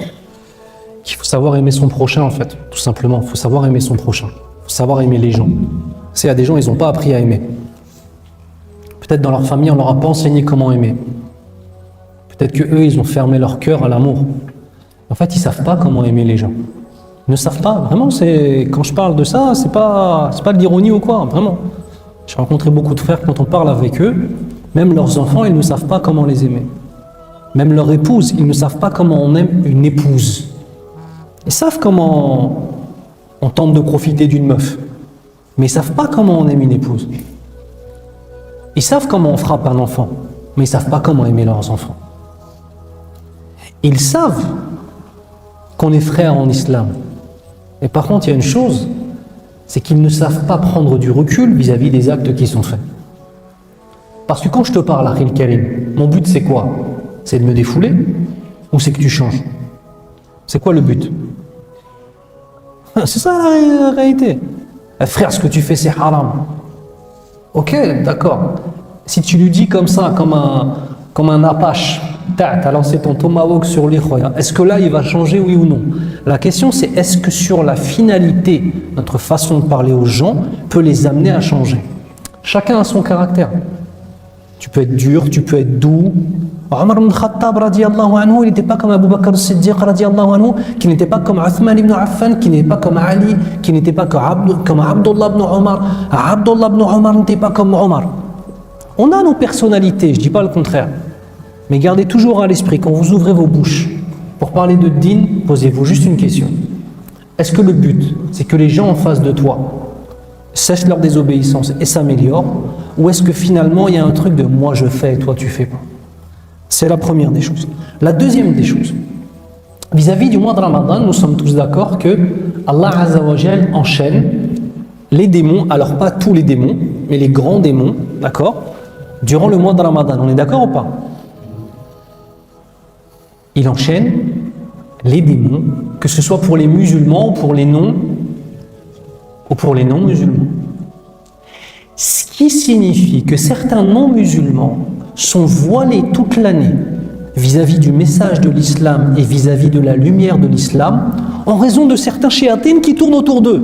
qu'il faut savoir aimer son prochain en fait, tout simplement. Il faut savoir aimer son prochain, il faut savoir aimer les gens. Il y a des gens, ils n'ont pas appris à aimer. Peut-être dans leur famille, on leur a pas enseigné comment aimer. Peut-être qu'eux, ils ont fermé leur cœur à l'amour. En fait, ils ne savent pas comment aimer les gens. Ils ne savent pas, vraiment, quand je parle de ça, c'est pas de l'ironie ou quoi, vraiment. J'ai rencontré beaucoup de frères, quand on parle avec eux, même leurs enfants, ils ne savent pas comment les aimer. Même leur épouse, ils ne savent pas comment on aime une épouse. Ils savent comment on tente de profiter d'une meuf, mais ils ne savent pas comment on aime une épouse. Ils savent comment on frappe un enfant, mais ils ne savent pas comment aimer leurs enfants. Ils savent qu'on est frères en islam. Et par contre, il y a une chose, c'est qu'ils ne savent pas prendre du recul vis-à-vis des actes qui sont faits. Parce que quand je te parle, Akhil Karim, mon but c'est quoi? C'est de me défouler ou c'est que tu changes? C'est quoi le but? C'est ça la réalité. Frère, ce que tu fais c'est haram. Ok, d'accord. Si tu lui dis comme ça, comme un apache, t'as lancé ton tomahawk sur lui, est-ce que là il va changer, oui ou non? La question c'est est-ce que sur la finalité, notre façon de parler aux gens peut les amener à changer? Chacun a son caractère. Tu peux être dur, tu peux être doux. Omar ibn Khattab radiallahu anhu, il n'était pas comme Abu Bakr as-Siddiq radiallahu anhu, qui n'était pas comme Uthman ibn Affan, qui n'était pas comme Ali, qui n'était pas comme Abdullah ibn Omar. Abdullah ibn Omar n'était pas comme Omar. On a nos personnalités, je ne dis pas le contraire. Mais gardez toujours à l'esprit, quand vous ouvrez vos bouches pour parler de din, posez-vous juste une question. Est-ce que le but, c'est que les gens en face de toi cessent leur désobéissance et s'améliorent, ou est-ce que finalement il y a un truc de moi je fais et toi tu fais pas? C'est la première des choses. La deuxième des choses, vis-à-vis du mois de Ramadan, nous sommes tous d'accord que Allah Azza wa Jal enchaîne les démons, alors pas tous les démons, mais les grands démons, d'accord, durant le mois de Ramadan. On est d'accord ou pas? Il enchaîne les démons, que ce soit pour les musulmans ou pour les non-musulmans. Ce qui signifie que certains non-musulmans sont voilés toute l'année vis-à-vis du message de l'islam et vis-à-vis de la lumière de l'islam en raison de certains shéatines qui tournent autour d'eux.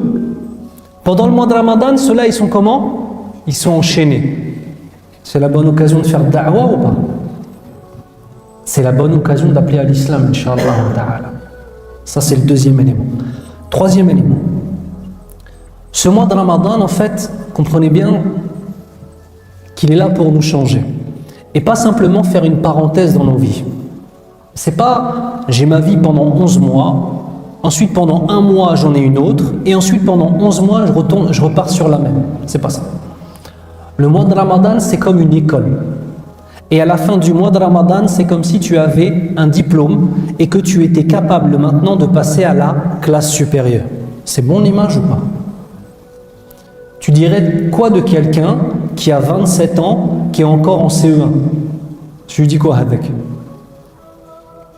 Pendant le mois de Ramadan, ceux-là, ils sont comment? Ils sont enchaînés. C'est la bonne occasion de faire da'wa ou pas? C'est la bonne occasion d'appeler à l'islam, Inch'Allah ta'ala. Ça, c'est le deuxième élément. Troisième élément. Ce mois de Ramadan, en fait, comprenez bien qu'il est là pour nous changer. Et pas simplement faire une parenthèse dans nos vies. C'est pas j'ai ma vie pendant 11 mois, ensuite pendant un mois j'en ai une autre, et ensuite pendant 11 mois je repars sur la même. C'est pas ça. Le mois de Ramadan, c'est comme une école. Et à la fin du mois de Ramadan, c'est comme si tu avais un diplôme et que tu étais capable maintenant de passer à la classe supérieure. C'est bon l'image ou pas? Tu dirais quoi de quelqu'un qui a 27 ans, qui est encore en CE1? Tu lui dis quoi avec?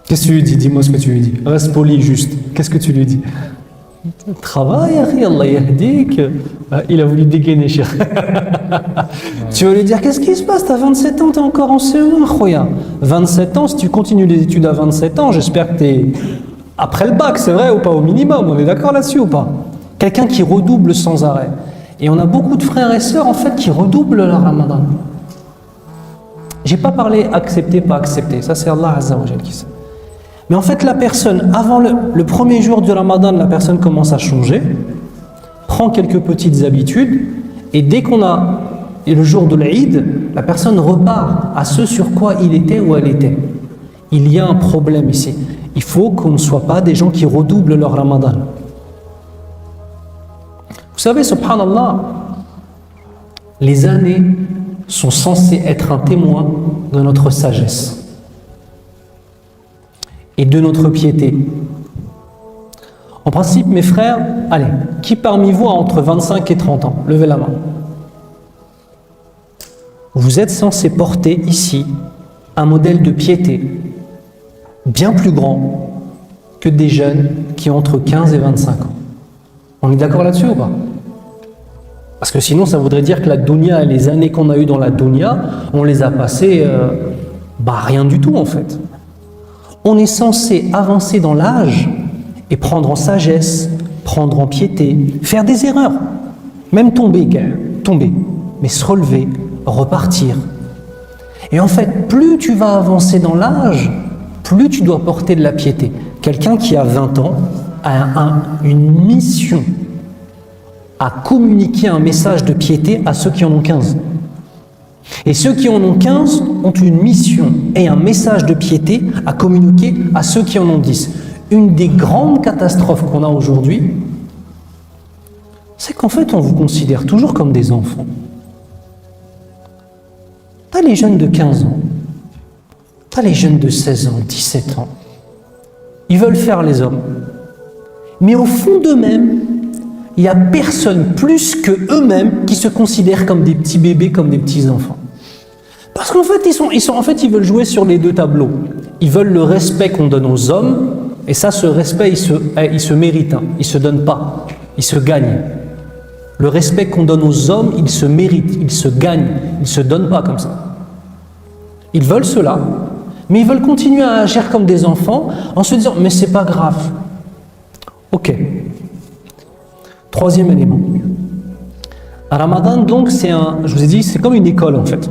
Qu'est-ce que tu lui dis? Dis-moi ce que tu lui dis. Reste poli juste. Qu'est-ce que tu lui dis? Travaille, Allah yahdik. Il a voulu dégainer, cher. Tu vas lui dire, qu'est-ce qui se passe? T'as 27 ans, t'es encore en CE1, khoya. 27 ans, si tu continues les études à 27 ans, j'espère que t'es après le bac, c'est vrai ou pas? Au minimum, on est d'accord là-dessus ou pas? Quelqu'un qui redouble sans arrêt. Et on a beaucoup de frères et sœurs en fait qui redoublent leur Ramadan. J'ai pas parlé accepter, pas accepter. Ça c'est Allah Azza wa Jal qui sait. Mais en fait la personne, avant le premier jour du Ramadan, la personne commence à changer, prend quelques petites habitudes, et dès qu'on a le jour de l'Eid, la personne repart à ce sur quoi il était ou elle était. Il y a un problème ici. Il faut qu'on ne soit pas des gens qui redoublent leur Ramadan. Vous savez, subhanallah, les années sont censées être un témoin de notre sagesse et de notre piété. En principe, mes frères, allez, qui parmi vous a entre 25 et 30 ans? Levez la main. Vous êtes censés porter ici un modèle de piété bien plus grand que des jeunes qui ont entre 15 et 25 ans. On est d'accord là-dessus ou pas? Parce que sinon, ça voudrait dire que la dunya et les années qu'on a eues dans la dunya, on les a passées, rien du tout en fait. On est censé avancer dans l'âge et prendre en sagesse, prendre en piété, faire des erreurs, même tomber, mais se relever, repartir. Et en fait, plus tu vas avancer dans l'âge, plus tu dois porter de la piété. Quelqu'un qui a 20 ans a une mission à communiquer un message de piété à ceux qui en ont 15. Et ceux qui en ont 15 ont une mission et un message de piété à communiquer à ceux qui en ont 10. Une des grandes catastrophes qu'on a aujourd'hui, c'est qu'en fait, on vous considère toujours comme des enfants. T'as les jeunes de 15 ans, t'as les jeunes de 16 ans, 17 ans. Ils veulent faire les hommes. Mais au fond d'eux-mêmes, il n'y a personne plus que eux-mêmes qui se considèrent comme des petits bébés, comme des petits enfants. Parce qu'en fait, ils veulent jouer sur les deux tableaux. Ils veulent le respect qu'on donne aux hommes, et ça, ce respect, il se mérite, hein. Il ne se donne pas, il se gagne. Le respect qu'on donne aux hommes, il se mérite, il se gagne, il ne se donne pas comme ça. Ils veulent cela, mais ils veulent continuer à agir comme des enfants en se disant « mais c'est pas grave ». Ok. Troisième élément. Ramadan, donc, je vous ai dit, c'est comme une école en fait.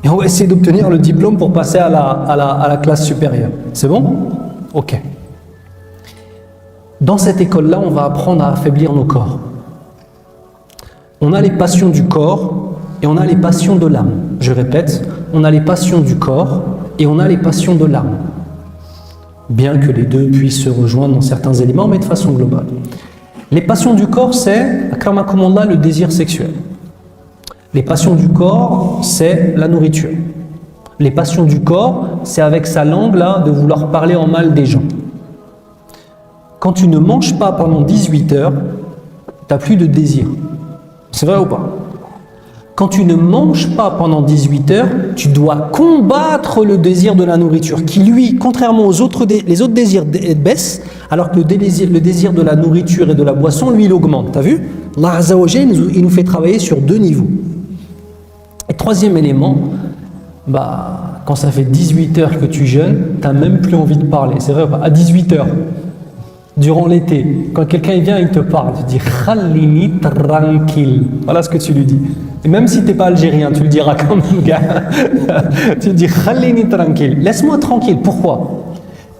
Et on va essayer d'obtenir le diplôme pour passer à la classe supérieure. C'est bon? Ok. Dans cette école-là, on va apprendre à affaiblir nos corps. On a les passions du corps et on a les passions de l'âme. Je répète, on a les passions du corps et on a les passions de l'âme. Bien que les deux puissent se rejoindre dans certains éléments, mais de façon globale. Les passions du corps, c'est, akramakumullah, le désir sexuel. Les passions du corps, c'est la nourriture. Les passions du corps, c'est avec sa langue, là, de vouloir parler en mal des gens. Quand tu ne manges pas pendant 18 heures, tu n'as plus de désir. C'est vrai ou pas? Quand tu ne manges pas pendant 18 heures, tu dois combattre le désir de la nourriture, qui lui, contrairement aux autres, les autres désirs baissent, alors que le désir de la nourriture et de la boisson, lui, il augmente. T'as vu? Allah Azza wa Jalla, il nous fait travailler sur deux niveaux. Et troisième élément, quand ça fait 18 heures que tu jeûnes, tu n'as même plus envie de parler. C'est vrai ou pas? À 18 heures, durant l'été, quand quelqu'un vient, il te parle, tu dis « Khalini tranquille ». Voilà ce que tu lui dis. Et même si tu n'es pas algérien, tu le diras quand même, gars. Tu dis « Khalini tranquille ». Laisse-moi tranquille. Pourquoi?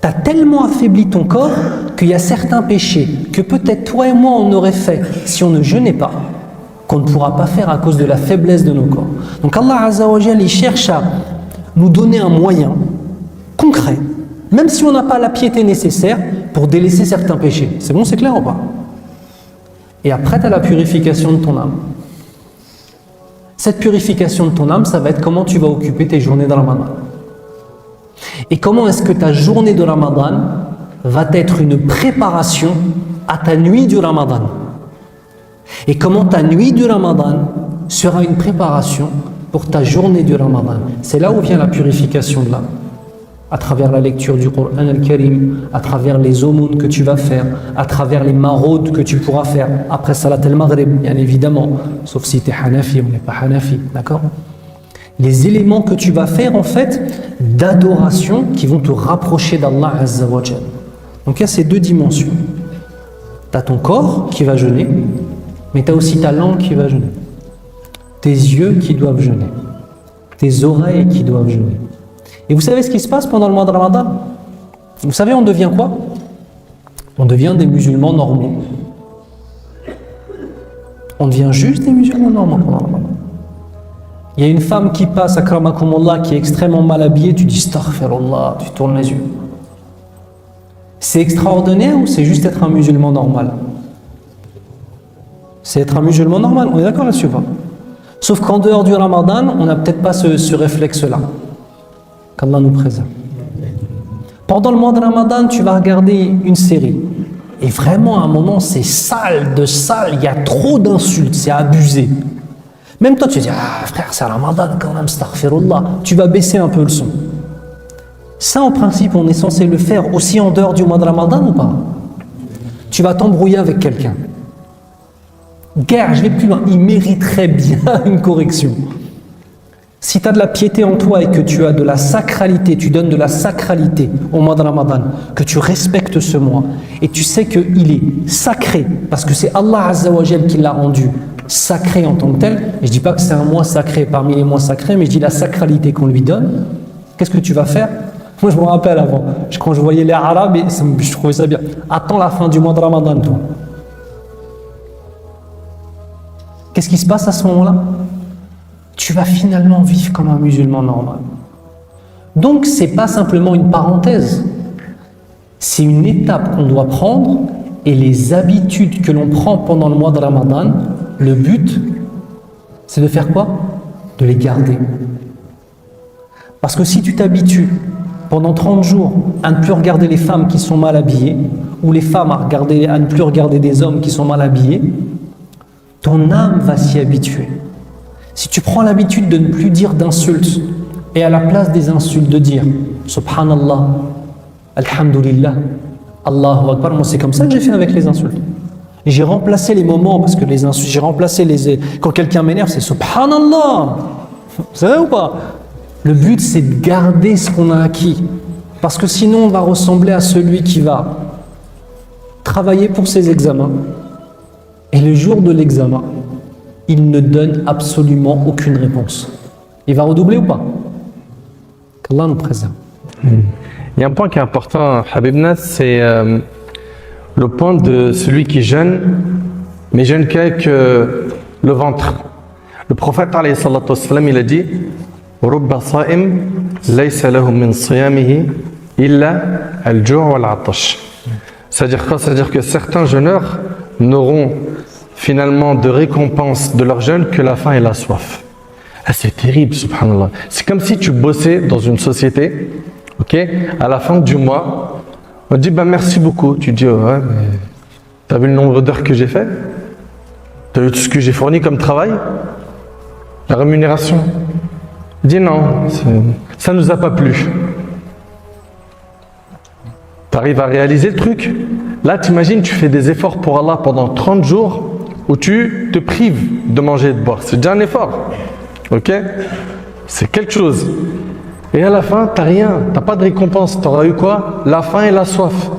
Tu as tellement affaibli ton corps qu'il y a certains péchés que peut-être toi et moi on aurait fait si on ne jeûnait pas, qu'on ne pourra pas faire à cause de la faiblesse de nos corps. Donc Allah Azza wa Jalla, il cherche à nous donner un moyen concret, même si on n'a pas la piété nécessaire, pour délaisser certains péchés. C'est bon, c'est clair ou pas? Et après, tu as la purification de ton âme. Cette purification de ton âme, ça va être comment tu vas occuper tes journées de Ramadan. Et comment est-ce que ta journée de Ramadan va être une préparation à ta nuit du Ramadan. Et comment ta nuit du Ramadan sera une préparation pour ta journée du Ramadan. C'est là où vient la purification de l'âme. À travers la lecture du Coran al-Karim, à travers les aumônes que tu vas faire, à travers les maraudes que tu pourras faire après Salat al-Maghrib, bien évidemment, sauf si tu es Hanafi, on n'est pas Hanafi, d'accord? Les éléments que tu vas faire en fait d'adoration qui vont te rapprocher d'Allah Azza wa Jal. Donc il y a ces deux dimensions. Tu as ton corps qui va jeûner, mais tu as aussi ta langue qui va jeûner. Tes yeux qui doivent jeûner. Tes oreilles qui doivent jeûner. Et vous savez ce qui se passe pendant le mois de Ramadan? Vous savez, on devient quoi? On devient des musulmans normaux. On devient juste des musulmans normaux pendant le Ramadan. Il y a une femme qui passe, akramakumullah, qui est extrêmement mal habillée, tu dis astaghfirullah, tu tournes les yeux. C'est extraordinaire ou c'est juste être un musulman normal? C'est être un musulman normal, on est d'accord là-dessus ou pas? Sauf qu'en dehors du Ramadan, on n'a peut-être pas ce réflexe-là. Qu'Allah nous préserve. Pendant le mois de Ramadan, tu vas regarder une série. Et vraiment, à un moment, c'est sale de sale, il y a trop d'insultes, c'est abusé. Même toi, tu te dis, ah frère, c'est Ramadan quand même, astaghfirullah. Tu vas baisser un peu le son. Ça, en principe, on est censé le faire aussi en dehors du mois de Ramadan ou pas? Tu vas t'embrouiller avec quelqu'un. Guerre, je vais plus loin, il mériterait bien une correction. Si tu as de la piété en toi et que tu as de la sacralité, tu donnes de la sacralité au mois de Ramadan, que tu respectes ce mois, et tu sais qu'il est sacré, parce que c'est Allah Azza wa Jal qui l'a rendu sacré en tant que tel, et je dis pas que c'est un mois sacré parmi les mois sacrés, mais je dis la sacralité qu'on lui donne, qu'est-ce que tu vas faire? Moi je me rappelle avant, quand je voyais les Arabes, je trouvais ça bien. Attends la fin du mois de Ramadan, toi. Qu'est-ce qui se passe à ce moment-là? Tu vas finalement vivre comme un musulman normal. Donc, ce n'est pas simplement une parenthèse. C'est une étape qu'on doit prendre et les habitudes que l'on prend pendant le mois de Ramadan, le but, c'est de faire quoi? De les garder. Parce que si tu t'habitues pendant 30 jours à ne plus regarder les femmes qui sont mal habillées, ou les femmes à ne plus regarder des hommes qui sont mal habillés, ton âme va s'y habituer. Si tu prends l'habitude de ne plus dire d'insultes et à la place des insultes de dire Subhanallah, Alhamdulillah, Allahu Akbar, moi c'est comme ça que j'ai fait avec les insultes. Et j'ai remplacé les moments, parce que les insultes, j'ai remplacé quand quelqu'un m'énerve, c'est Subhanallah. Vous savez ou pas? Le but c'est de garder ce qu'on a acquis. Parce que sinon on va ressembler à celui qui va travailler pour ses examens. Et le jour de l'examen, il ne donne absolument aucune réponse. Il va redoubler ou pas? Qu'Allah nous préserve. Il y a un point qui est important, Habibna, c'est le point de celui qui jeûne, mais jeûne qu'avec le ventre. Le prophète, alayhi salatu wassalam, il a dit Rubba sa'im laysa lahu min siyamihi illa al-ju' wal-'atash. C'est-à-dire quoi? C'est-à-dire que certains jeûneurs n'auront finalement de récompense de leur jeûne que la faim et la soif. Ah, c'est terrible, subhanallah. C'est comme si tu bossais dans une société, ok, à la fin du mois, on te dit merci beaucoup. Tu dis ouais, mais t'as vu le nombre d'heures que j'ai fait? T'as vu tout ce que j'ai fourni comme travail? La rémunération? Il dit non, ça nous a pas plu. T'arrives à réaliser le truc? Là, t'imagines, tu fais des efforts pour Allah pendant 30 jours où tu te prives de manger et de boire. C'est déjà un effort. Ok? C'est quelque chose. Et à la fin, t'as rien. T'as pas de récompense. T'auras eu quoi? La faim et la soif.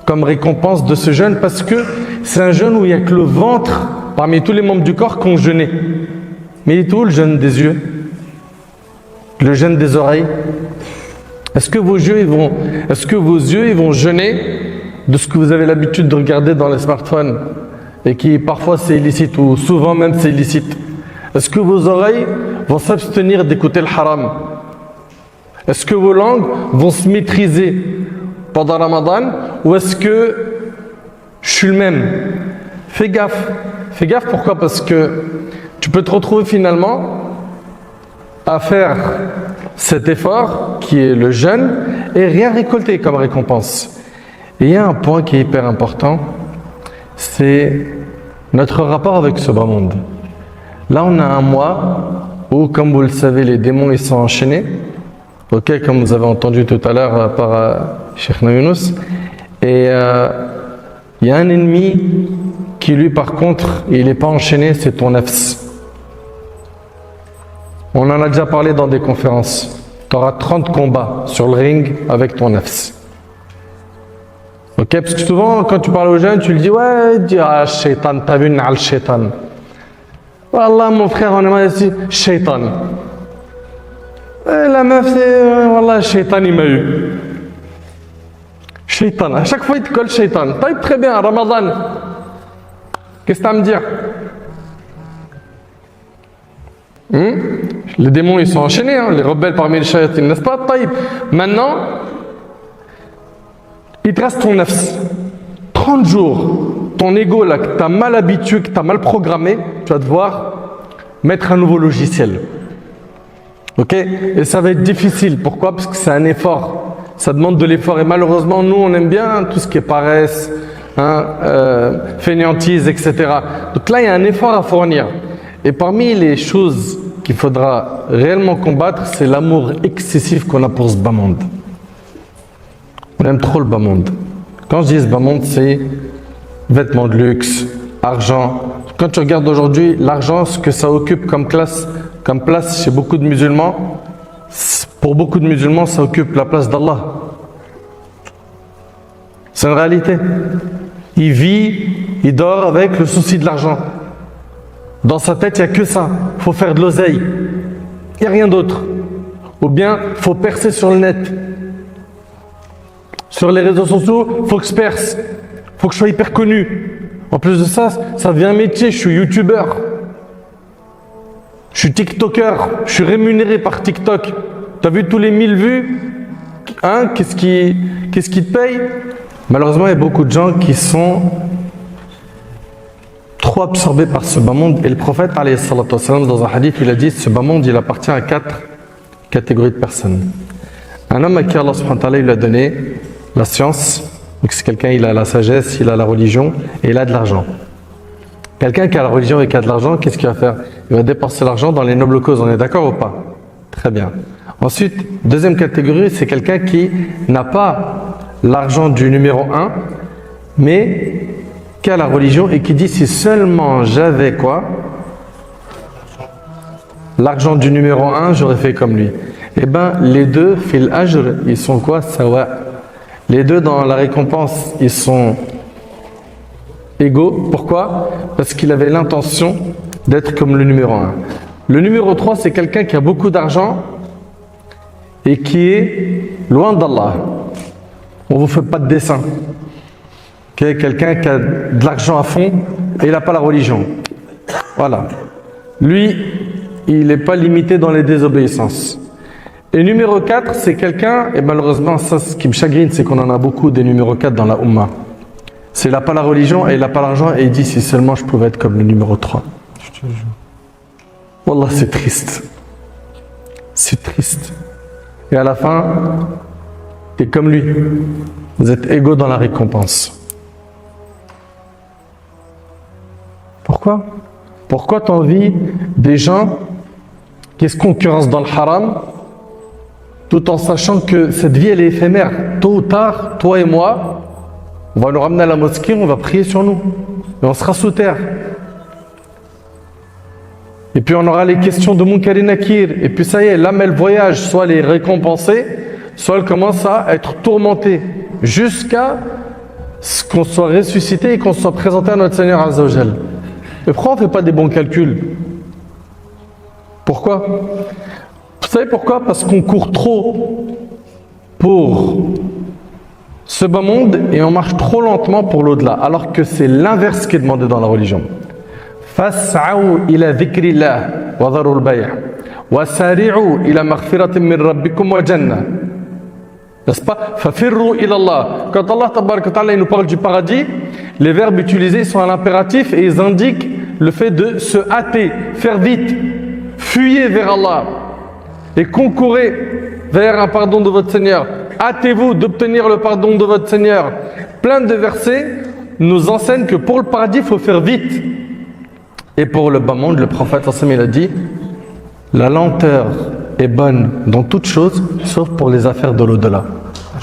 Comme récompense de ce jeûne, parce que c'est un jeûne où il n'y a que le ventre parmi tous les membres du corps qui ont jeûné. Mais il est où le jeûne des yeux? Le jeûne des oreilles? Est-ce que vos yeux ils vont jeûner de ce que vous avez l'habitude de regarder dans les smartphones et qui parfois c'est illicite ou souvent même c'est illicite? Est-ce que vos oreilles vont s'abstenir d'écouter le haram? Est-ce que vos langues vont se maîtriser pendant Ramadan ou est-ce que je suis le même? Fais gaffe. Fais gaffe, pourquoi? Parce que tu peux te retrouver finalement à faire cet effort qui est le jeûne et rien récolter comme récompense. Et il y a un point qui est hyper important, c'est notre rapport avec ce bas monde. Là, on a un mois où, comme vous le savez, les démons ils sont enchaînés. Ok, comme vous avez entendu tout à l'heure par Cheikh Younous. Et il y a un ennemi qui, lui, par contre, il n'est pas enchaîné, c'est ton nafs. On en a déjà parlé dans des conférences. Tu auras 30 combats sur le ring avec ton nafs. Ok, parce que souvent, quand tu parles aux jeunes, tu lui dis ouais, dis shaitan, t'as vu al shaitan. Wallah, mon frère, on aimerait dire shaitan. La meuf, c'est wallah, shaitan, il m'a eu. Shaitan, à chaque fois, il te colle shaitan. Taïb, très bien, Ramadan. Qu'est-ce que tu as à me dire? Les démons, ils sont enchaînés, hein, les rebelles parmi les shayatines, n'est-ce pas? Taïb. Maintenant, il te reste ton nafs. 30 jours, ton ego là, que tu as mal habitué, que tu as mal programmé, tu vas devoir mettre un nouveau logiciel. Ok? Et ça va être difficile. Pourquoi? Parce que c'est un effort. Ça demande de l'effort. Et malheureusement, nous, on aime bien tout ce qui est paresse, fainéantise, etc. Donc là, il y a un effort à fournir. Et parmi les choses qu'il faudra réellement combattre, c'est l'amour excessif qu'on a pour ce bas monde. On aime trop le bas monde. Quand je dis ce bas monde, c'est vêtements de luxe, argent. Quand tu regardes aujourd'hui l'argent, ce que ça occupe comme place chez beaucoup de musulmans, pour beaucoup de musulmans, ça occupe la place d'Allah. C'est une réalité. Il vit, il dort avec le souci de l'argent. Dans sa tête, il n'y a que ça. Il faut faire de l'oseille. Il n'y a rien d'autre. Ou bien, il faut percer sur le net. Sur les réseaux sociaux, il faut que je perce. Il faut que je sois hyper connu. En plus de ça, ça devient un métier. Je suis youtubeur. Je suis tiktoker. Je suis rémunéré par TikTok. Tu as vu tous les 1000 vues? Hein? Qu'est-ce qui te paye? Malheureusement, il y a beaucoup de gens qui sont trop absorbés par ce bas monde. Et le prophète, alayhi salatu wassalam, dans un hadith, il a dit, ce bas monde, il appartient à 4 catégories de personnes. Un homme à qui Allah subhanahu wa ta'ala lui a donné la science, donc c'est quelqu'un, il a la sagesse, il a la religion et il a de l'argent. Quelqu'un qui a la religion et qui a de l'argent, qu'est-ce qu'il va faire? Il va dépenser l'argent dans les nobles causes, on est d'accord ou pas? Très bien. Ensuite, deuxième catégorie, c'est quelqu'un qui n'a pas l'argent du numéro 1, mais qui a la religion et qui dit, si seulement j'avais quoi? L'argent du numéro 1, j'aurais fait comme lui. Eh bien, les deux, fil ajr, ils sont quoi? Sawa. Les deux, dans la récompense, ils sont égaux. Pourquoi? Parce qu'il avait l'intention d'être comme le numéro 1. Le numéro 3, c'est quelqu'un qui a beaucoup d'argent et qui est loin d'Allah. On ne vous fait pas de dessin. Quelqu'un qui a de l'argent à fond et il n'a pas la religion. Voilà. Lui, il n'est pas limité dans les désobéissances. Et numéro 4, c'est quelqu'un, et malheureusement, ça, ce qui me chagrine, c'est qu'on en a beaucoup des numéros 4 dans la Ummah. C'est il n'a pas la religion et il n'a pas l'argent et il dit, si seulement je pouvais être comme le numéro 3. Wallah, c'est triste. C'est triste. Et à la fin, tu es comme lui. Vous êtes égaux dans la récompense. Pourquoi? Pourquoi tu envies des gens qui se concurrencent dans le haram, tout en sachant que cette vie elle est éphémère? Tôt ou tard, toi et moi, on va nous ramener à la mosquée, on va prier sur nous. Et on sera sous terre. Et puis on aura les questions de Munkar et Nakir. Et puis ça y est, l'âme elle voyage, soit elle est récompensée, soit elle commence à être tourmentée. Jusqu'à ce qu'on soit ressuscité et qu'on soit présenté à notre Seigneur Azza wa Jal. Et pourquoi on ne fait pas des bons calculs? Pourquoi? Vous savez pourquoi? Parce qu'on court trop pour ce bas monde et on marche trop lentement pour l'au-delà, alors que c'est l'inverse qui est demandé dans la religion. Fas'au ila dhikrillah wa dharul bay' wa sari'u ila maghfiratin min rabbikum wa jannah. N'est-ce pas? Fafirru ila Allah. Quand Allah tabaraka ta'ala il nous parle du paradis, les verbes utilisés sont à l'impératif et ils indiquent le fait de se hâter, faire vite, fuyez vers Allah et concourez vers un pardon de votre Seigneur. Hâtez-vous d'obtenir le pardon de votre Seigneur. Plein de versets nous enseignent que pour le paradis, il faut faire vite. Et pour le bas monde, le prophète il a dit, la lenteur est bonne dans toute chose, sauf pour les affaires de l'au-delà.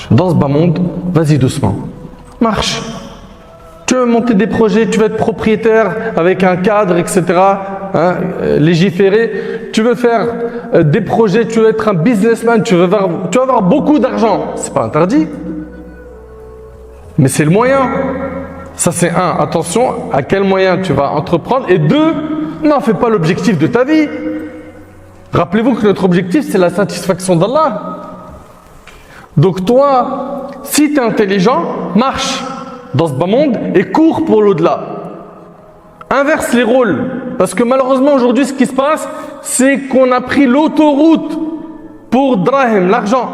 Dans ce bas monde, vas-y doucement. Marche. Tu veux monter des projets, tu veux être propriétaire avec un cadre, etc. Hein, légiféré. Tu veux faire des projets, tu veux être un businessman, tu veux avoir beaucoup d'argent. C'est pas interdit. Mais c'est le moyen. Ça c'est un. Attention à quel moyen tu vas entreprendre. Et deux, n'en fais pas l'objectif de ta vie. Rappelez-vous que notre objectif c'est la satisfaction d'Allah. Donc toi, si tu es intelligent, marche dans ce bas monde et cours pour l'au-delà. Inverse les rôles. Parce que malheureusement aujourd'hui ce qui se passe, c'est qu'on a pris l'autoroute pour Drahim, l'argent.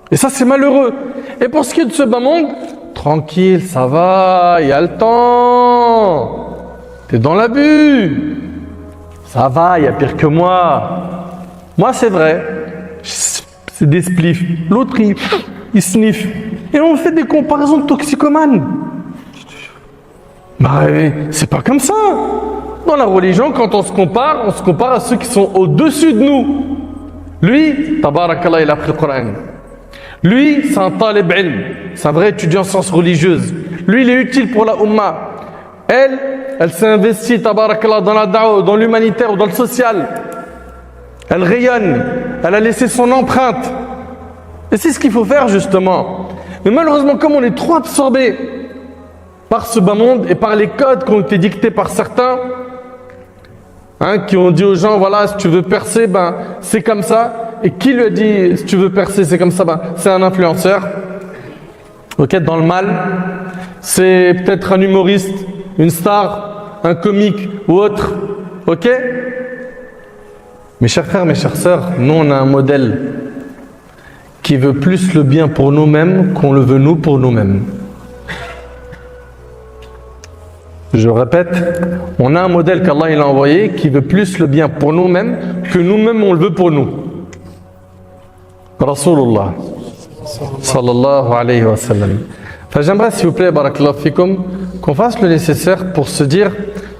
Et ça c'est malheureux. Et pour ce qui est de ce bas monde, tranquille, ça va, il y a le temps. T'es dans l'abus. Ça va, il y a pire que moi. Moi c'est vrai. C'est des spliffs. L'autre il sniffe. Et on fait des comparaisons de toxicomanes. Bah, c'est pas comme ça. Dans la religion, quand on se compare à ceux qui sont au-dessus de nous. Lui, tabarakallah, il a appris le Coran. Lui, c'est un talib ilm. C'est un vrai étudiant en sciences religieuses. Lui, il est utile pour la Ummah. Elle, elle s'est investie, tabarakallah, dans la da'wa, dans l'humanitaire ou dans le social. Elle rayonne, elle a laissé son empreinte. Et c'est ce qu'il faut faire justement. Mais malheureusement, comme on est trop absorbé par ce bas monde et par les codes qui ont été dictés par certains, qui ont dit aux gens, voilà, si tu veux percer, ben, c'est comme ça. Et qui lui a dit, si tu veux percer, c'est comme ça, ben, c'est un influenceur. Ok, dans le mal, c'est peut-être un humoriste, une star, un comique ou autre. Ok? Mes chers frères, mes chères sœurs, nous on a un modèle qui veut plus le bien pour nous-mêmes qu'on le veut nous pour nous-mêmes. Je répète, on a un modèle qu'Allah il a envoyé qui veut plus le bien pour nous-mêmes que nous-mêmes on le veut pour nous. Rasulullah sallallahu alayhi wa sallam. Enfin, j'aimerais s'il vous plaît, barakallahu fikum, qu'on fasse le nécessaire pour se dire,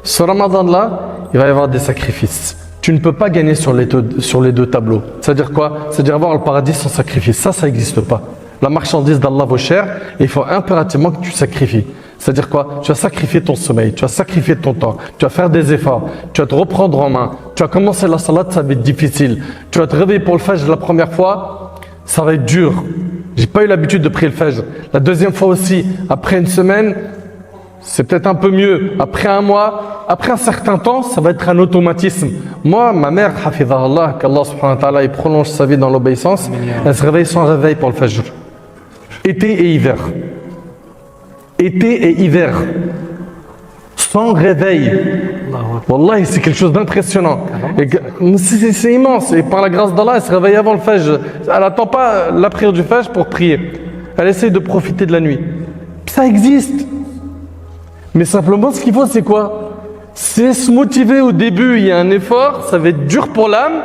ce Ramadan-là, il va y avoir des sacrifices. Tu ne peux pas gagner sur les deux tableaux. C'est-à-dire quoi? C'est-à-dire avoir le paradis sans sacrifice. Ça n'existe pas. La marchandise d'Allah vaut cher et il faut impérativement que tu sacrifies. C'est-à-dire quoi? Tu vas sacrifier ton sommeil, tu vas sacrifier ton temps, tu vas faire des efforts, tu vas te reprendre en main, tu vas commencer la salat, ça va être difficile. Tu vas te réveiller pour le fajr la première fois, ça va être dur. J'ai pas eu l'habitude de prier le fajr. La deuxième fois aussi, après une semaine, c'est peut-être un peu mieux. Après un mois, après un certain temps, ça va être un automatisme. Moi, ma mère, hafidhahullah, qu'Allah subhanahu wa ta'ala, il prolonge sa vie dans l'obéissance, elle se réveille sans réveil pour le fajr. Été et hiver. Été et hiver. Sans réveil. Wallahi, c'est quelque chose d'impressionnant. C'est immense. Et par la grâce d'Allah, elle se réveille avant le fajr. Elle n'attend pas la prière du fajr pour prier. Elle essaye de profiter de la nuit. Ça existe. Mais simplement, ce qu'il faut, c'est quoi? C'est se motiver au début, il y a un effort, ça va être dur pour l'âme.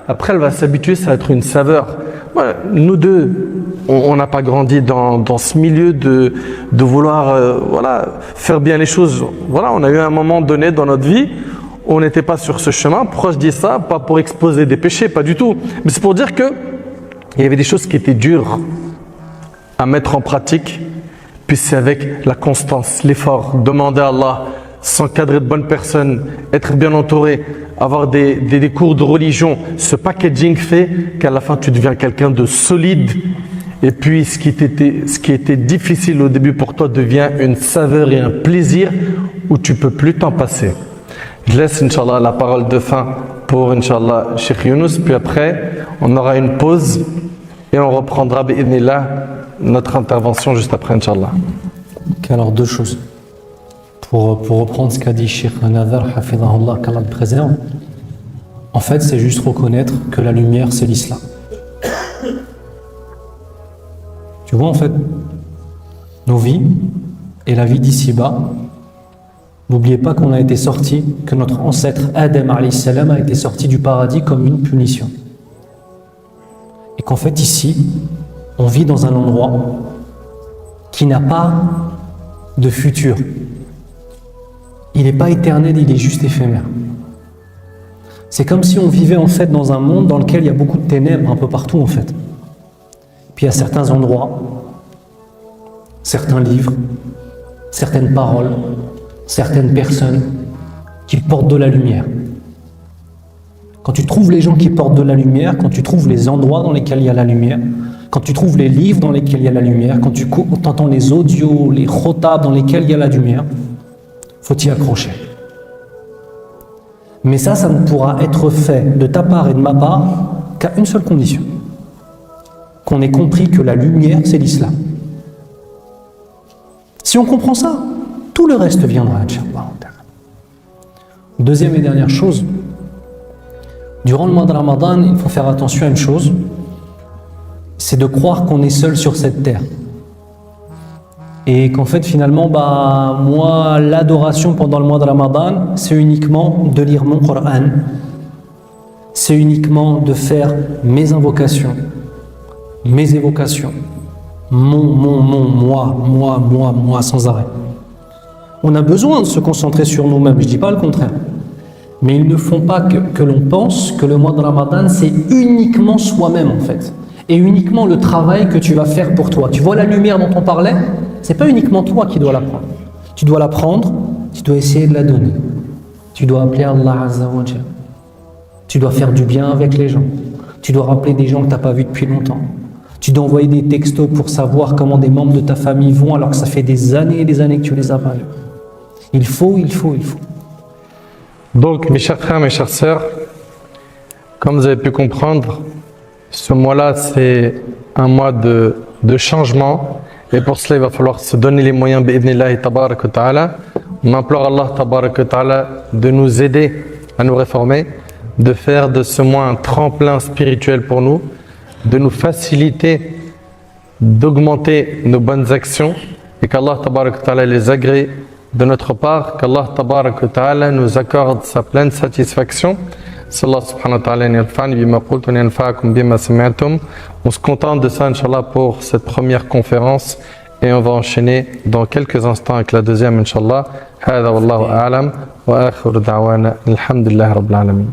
Après, elle va s'habituer, ça va être une saveur. Ouais, nous deux, on n'a pas grandi dans ce milieu de vouloir faire bien les choses. Voilà, on a eu un moment donné dans notre vie où on n'était pas sur ce chemin. Pourquoi je dis ça? Pas pour exposer des péchés, pas du tout. Mais c'est pour dire qu'il y avait des choses qui étaient dures à mettre en pratique. Puis c'est avec la constance, l'effort, demander à Allah, s'encadrer de bonnes personnes, être bien entouré, avoir des cours de religion. Ce packaging fait qu'à la fin tu deviens quelqu'un de solide. Et puis ce qui était difficile au début pour toi devient une saveur et un plaisir où tu peux plus t'en passer. Je laisse Inch'Allah la parole de fin pour Inch'Allah Cheikh Younous. Puis après on aura une pause et on reprendra bi'idhnillah notre intervention juste après, Inch'Allah. Alors deux choses. Pour reprendre ce qu'a dit Cheikh Nazar, hafidhahullah, qu'Allah le préserve, en fait, c'est juste reconnaître que la lumière, c'est l'islam. Tu vois, en fait, nos vies et la vie d'ici-bas, n'oubliez pas qu'on a été sorti, que notre ancêtre Adam alayhi salam a été sorti du paradis comme une punition. Et qu'en fait, ici, on vit dans un endroit qui n'a pas de futur. Il n'est pas éternel, il est juste éphémère. C'est comme si on vivait en fait dans un monde dans lequel il y a beaucoup de ténèbres un peu partout en fait. Puis il y a certains endroits, certains livres, certaines paroles, certaines personnes qui portent de la lumière. Quand tu trouves les gens qui portent de la lumière, quand tu trouves les endroits dans lesquels il y a la lumière, quand tu trouves les livres dans lesquels il y a la lumière, quand tu entends les audios, les khotab dans lesquels il y a la lumière, faut y accrocher. Mais ça ne pourra être fait de ta part et de ma part qu'à une seule condition. Qu'on ait compris que la lumière, c'est l'islam. Si on comprend ça, tout le reste viendra, Inch'Allah. Deuxième et dernière chose, durant le mois de Ramadan, il faut faire attention à une chose, c'est de croire qu'on est seul sur cette terre. Et qu'en fait, finalement, moi, l'adoration pendant le mois de Ramadan, c'est uniquement de lire mon Coran, c'est uniquement de faire mes invocations, mes évocations, moi, sans arrêt. On a besoin de se concentrer sur nous-mêmes, je ne dis pas le contraire. Mais il ne faut pas que l'on pense que le mois de Ramadan, c'est uniquement soi-même en fait. Et uniquement le travail que tu vas faire pour toi. Tu vois la lumière dont on parlait? C'est pas uniquement toi qui dois la prendre. Tu dois la prendre, tu dois essayer de la donner. Tu dois appeler Allah Azza wa Jal. Tu dois faire du bien avec les gens. Tu dois rappeler des gens que tu n'as pas vus depuis longtemps. Tu dois envoyer des textos pour savoir comment des membres de ta famille vont alors que ça fait des années et des années que tu les as pas vus. Il faut. Donc, mes chers frères, mes chères sœurs, comme vous avez pu comprendre, ce mois-là, c'est un mois de changement. Et pour cela, il va falloir se donner les moyens, bi'idhnillahi tabarak wa ta'ala. On implore Allah tabarak wa ta'ala de nous aider à nous réformer, de faire de ce mois un tremplin spirituel pour nous, de nous faciliter, d'augmenter nos bonnes actions et qu'Allah tabarak wa ta'ala les agrée de notre part, qu'Allah tabarak wa ta'ala nous accorde sa pleine satisfaction. Allah subhanahu wa ta'ala yanfa'ni bima qultu wa yanfa'akum bima sami'tum. On se contente de ça, Inch'Allah, pour cette première conférence et on va enchaîner dans quelques instants avec la deuxième, Inch'Allah. Hada wallahu a'lam wa akhiru da'wana alhamdulillahi rabbil alamin.